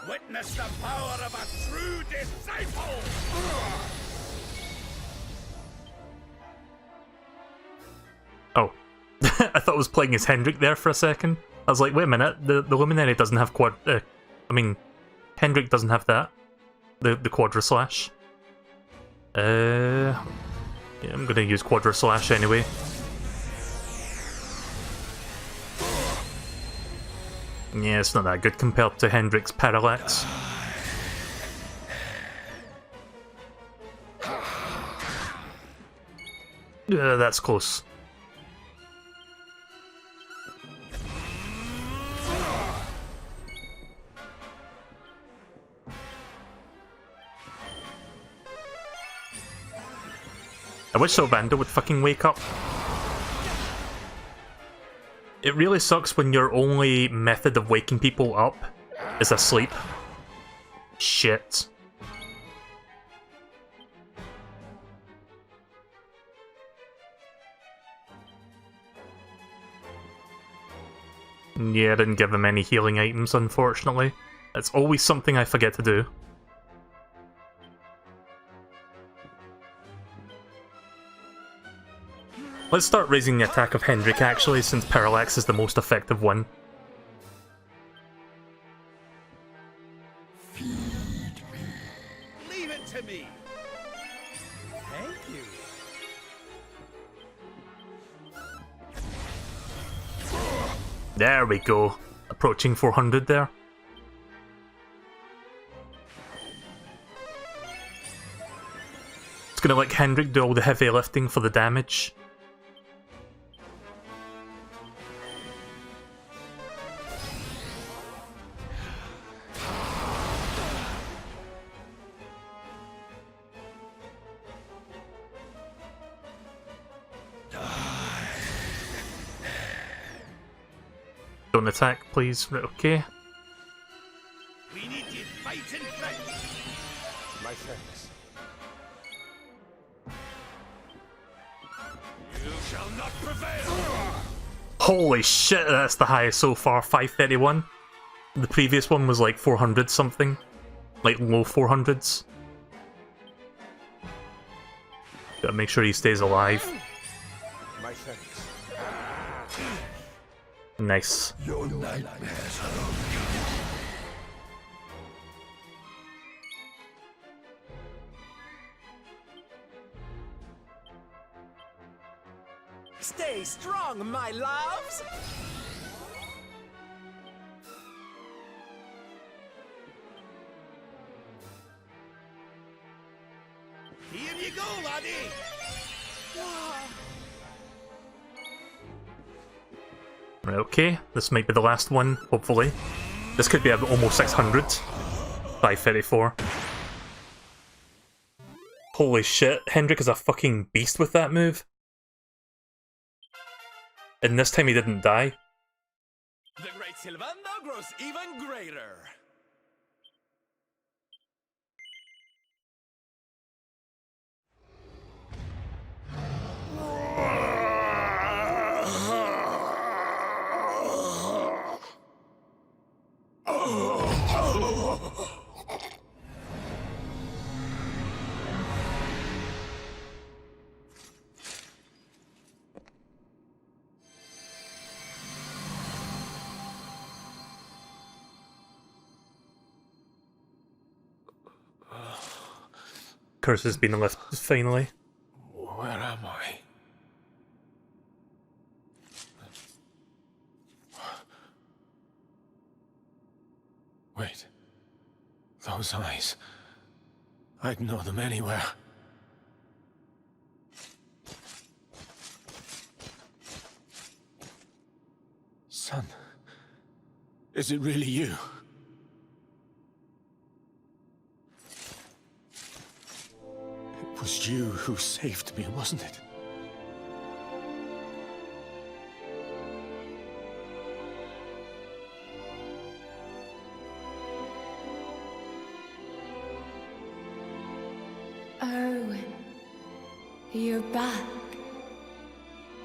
Witness the power of a true disciple! Oh. I thought I was playing as Hendrik there for a second. I was like, wait a minute, the Luminary doesn't have Hendrik doesn't have that. The Quadra Slash. Yeah, I'm gonna use Quadra Slash anyway. Yeah, it's not that good compared to Hendrik's Parallax. That's close. I wish Sylvander would fucking wake up. It really sucks when your only method of waking people up is asleep. Shit. Yeah, I didn't give him any healing items, unfortunately. It's always something I forget to do. Let's start raising the attack of Hendrik, actually, since Parallax is the most effective one. Feed me. Leave it to me. Thank you. There we go. Approaching 400 there. It's gonna let Hendrik do all the heavy lifting for the damage. Don't attack, please. Right, okay. fight in French. My thanks. You shall not prevail! Holy shit, that's the highest so far, 531. The previous one was like 400 something. Like low 400s. Gotta make sure he stays alive. My thanks. Nice. Your nightmares are over. Stay strong, my loves! Here you go, laddie! Okay, this might be the last one, hopefully. This could be almost 600. 534. Holy shit, Hendrik is a fucking beast with that move. And this time he didn't die. The great Sylvando grows even greater. Curse has been lifted finally. Where am I? Wait. Those eyes. I'd know them anywhere. Son. Is it really you? It was you who saved me, wasn't it? Erwin, you're back.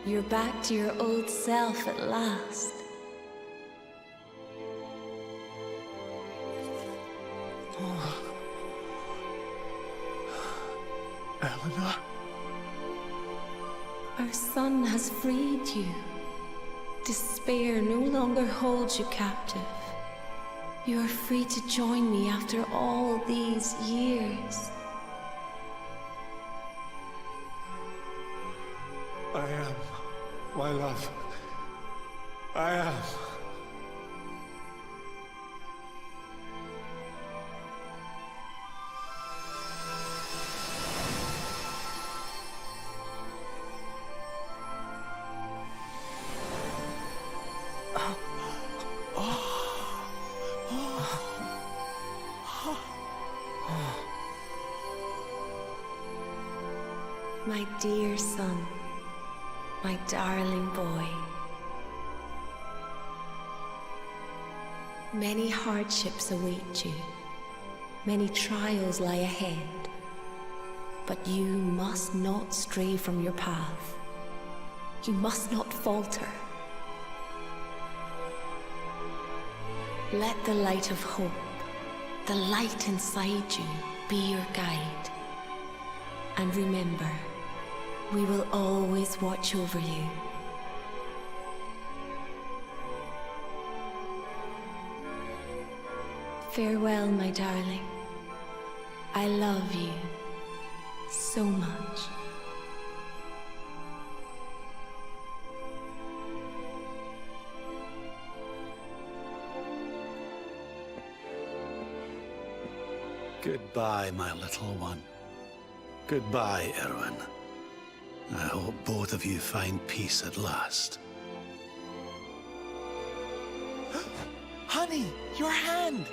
You're back to your old self at last. Eleanor? Our son has freed you. Despair no longer holds you captive. You are free to join me after all these years. I am, my love. I am. My dear son, my darling boy. Many hardships await you. Many trials lie ahead. But you must not stray from your path. You must not falter. Let the light of hope, the light inside you, be your guide. And remember, we will always watch over you. Farewell, my darling. I love you so much. Goodbye, my little one. Goodbye, Erwin. I hope both of you find peace at last. Honey, your hand!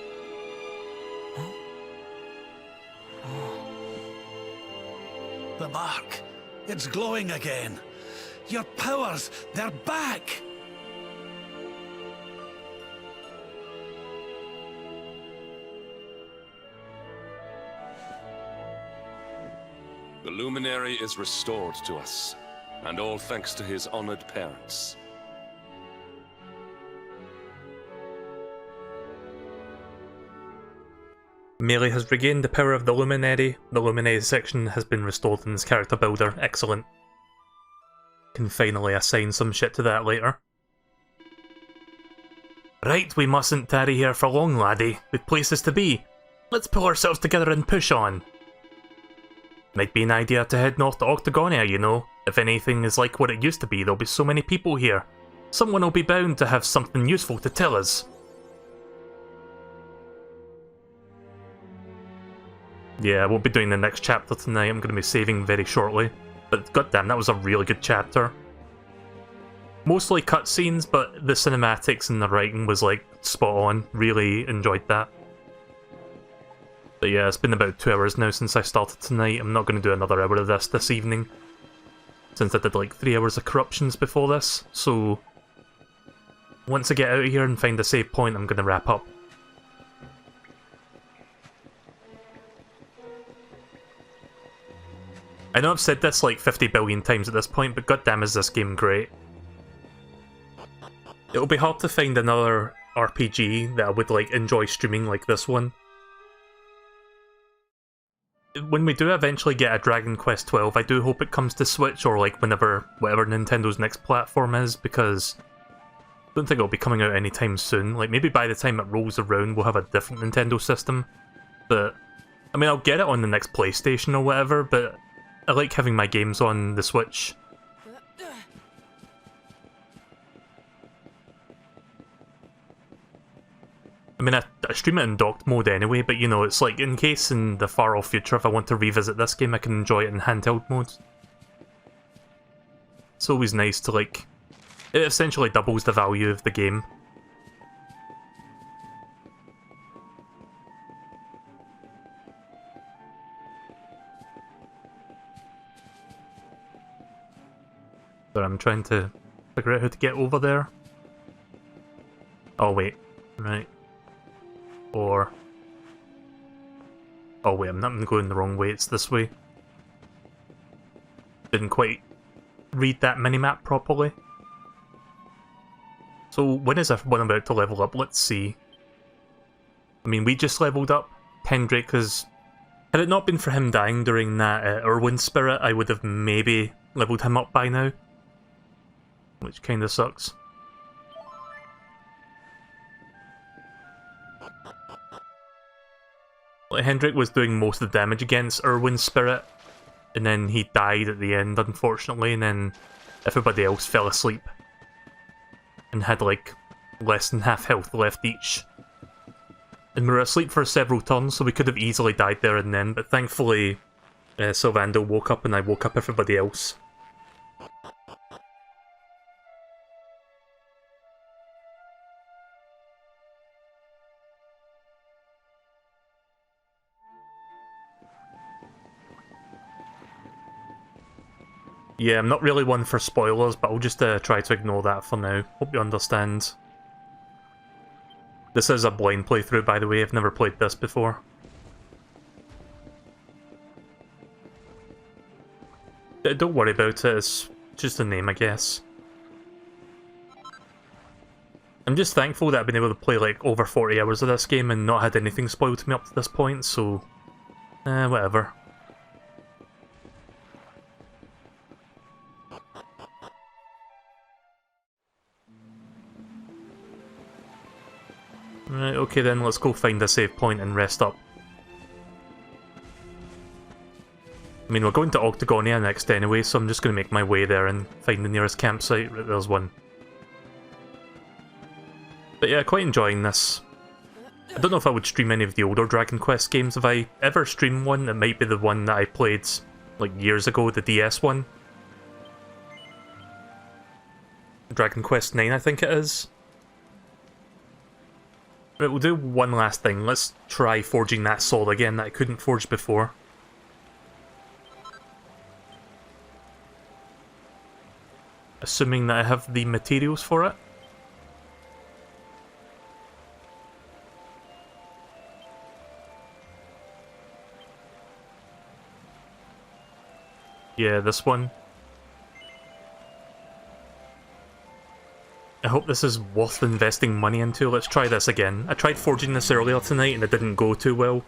The mark. It's glowing again. Your powers, they're back! luminary is restored to us, and all thanks to his honored parents. Melee has regained the power of the luminary. The luminary section has been restored in this character builder. Excellent. Can finally assign some shit to that later. Right, we mustn't tarry here for long, laddie. We've places to be. Let's pull ourselves together and push on. Might be an idea to head north to Octagonia, you know. If anything is like what it used to be, there'll be so many people here. Someone will be bound to have something useful to tell us. Yeah, I won't be doing the next chapter tonight. I'm going to be saving very shortly. But goddamn, that was a really good chapter. Mostly cutscenes, but the cinematics and the writing was like spot on. Really enjoyed that. But yeah, it's been about 2 hours now since I started tonight. I'm not going to do another hour of this evening, since I did like 3 hours of corruptions before this. So once I get out of here and find a save point, I'm going to wrap up. I know I've said this like 50 billion times at this point, but goddamn is this game great. It'll be hard to find another RPG that I would like enjoy streaming like this one. When we do eventually get a Dragon Quest 12, I do hope it comes to Switch or like whatever Nintendo's next platform is, because I don't think it'll be coming out anytime soon. Like maybe by the time it rolls around we'll have a different Nintendo system. But I mean, I'll get it on the next PlayStation or whatever, but I like having my games on the Switch. I mean, I stream it in docked mode anyway, but you know, it's like, in case in the far off future if I want to revisit this game, I can enjoy it in handheld mode. It's always nice to like... It essentially doubles the value of the game. So I'm trying to figure out how to get over there. Oh wait, right. Or... Oh wait, I'm going the wrong way, it's this way. Didn't quite read that minimap properly. So when is everyone about to level up? Let's see. I mean, we just leveled up. Hendrik has... Had it not been for him dying during that Irwin spirit, I would have maybe leveled him up by now. Which kinda sucks. Like, Hendrik was doing most of the damage against Irwin's spirit, and then he died at the end, unfortunately, and then everybody else fell asleep. And had, like, less than half health left each. And we were asleep for several turns, so we could have easily died there and then, but thankfully Sylvando woke up and I woke up everybody else. Yeah, I'm not really one for spoilers, but I'll just try to ignore that for now. Hope you understand. This is a blind playthrough, by the way. I've never played this before. Don't worry about it, it's just a name, I guess. I'm just thankful that I've been able to play like over 40 hours of this game and not had anything spoiled to me up to this point, so... whatever. Right, okay then, let's go find a save point and rest up. I mean, we're going to Octagonia next anyway, so I'm just going to make my way there and find the nearest campsite. Right, there's one. But yeah, quite enjoying this. I don't know if I would stream any of the older Dragon Quest games. If I ever stream one, it might be the one that I played like years ago, the DS one. Dragon Quest 9, I think it is. Right, we'll do one last thing. Let's try forging that sword again that I couldn't forge before. Assuming that I have the materials for it. Yeah, this one. I hope this is worth investing money into. Let's try this again. I tried forging this earlier tonight and it didn't go too well.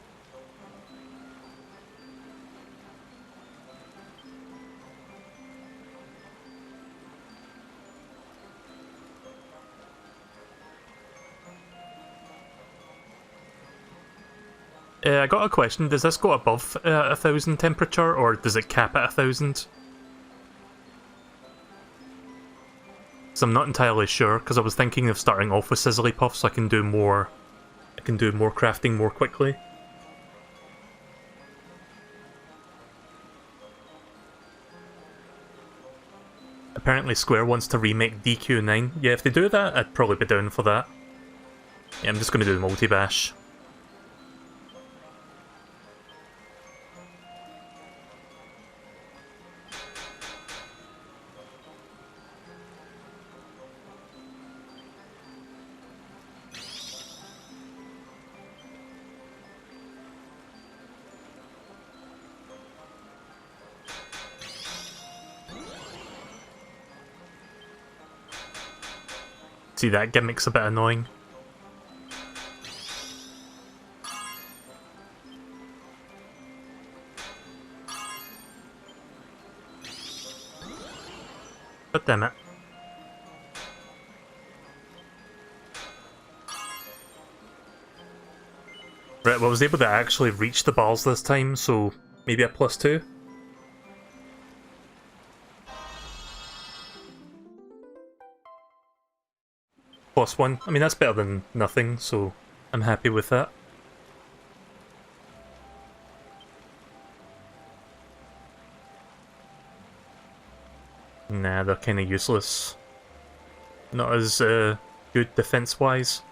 I got a question. Does this go above 1000 temperature, or does it cap at 1000? So I'm not entirely sure, because I was thinking of starting off with Sizzly Puff so I can do more crafting more quickly. Apparently Square wants to remake DQ9. Yeah, if they do that, I'd probably be down for that. Yeah, I'm just going to do the multi-bash. See, that gimmick's a bit annoying. God damn it. Right, well, I was able to actually reach the balls this time, so maybe a +2? +1. I mean, that's better than nothing, so I'm happy with that. Nah, they're kinda useless. Not as good defense-wise.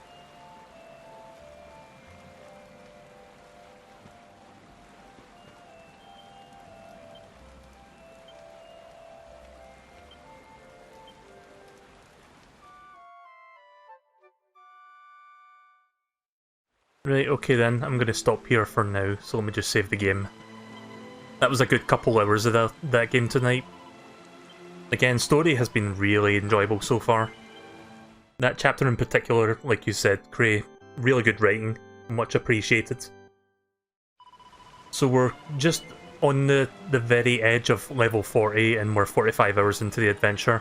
Right, okay then, I'm going to stop here for now, so let me just save the game. That was a good couple hours of that game tonight. Again, story has been really enjoyable so far. That chapter in particular, like you said, Cray, really good writing, much appreciated. So we're just on the very edge of level 40 and we're 45 hours into the adventure.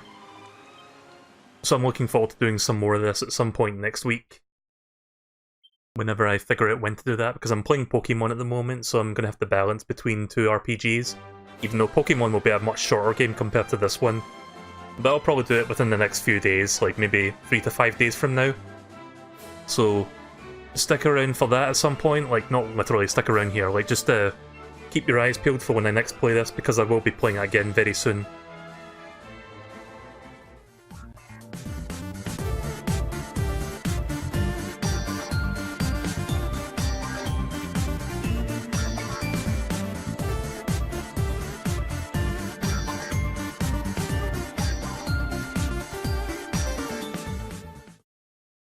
So I'm looking forward to doing some more of this at some point next week. Whenever I figure out when to do that, because I'm playing Pokemon at the moment, so I'm going to have to balance between two RPGs. Even though Pokemon will be a much shorter game compared to this one. But I'll probably do it within the next few days, like maybe 3 to 5 days from now. So stick around for that at some point, like not literally stick around here, like just keep your eyes peeled for when I next play this, because I will be playing it again very soon.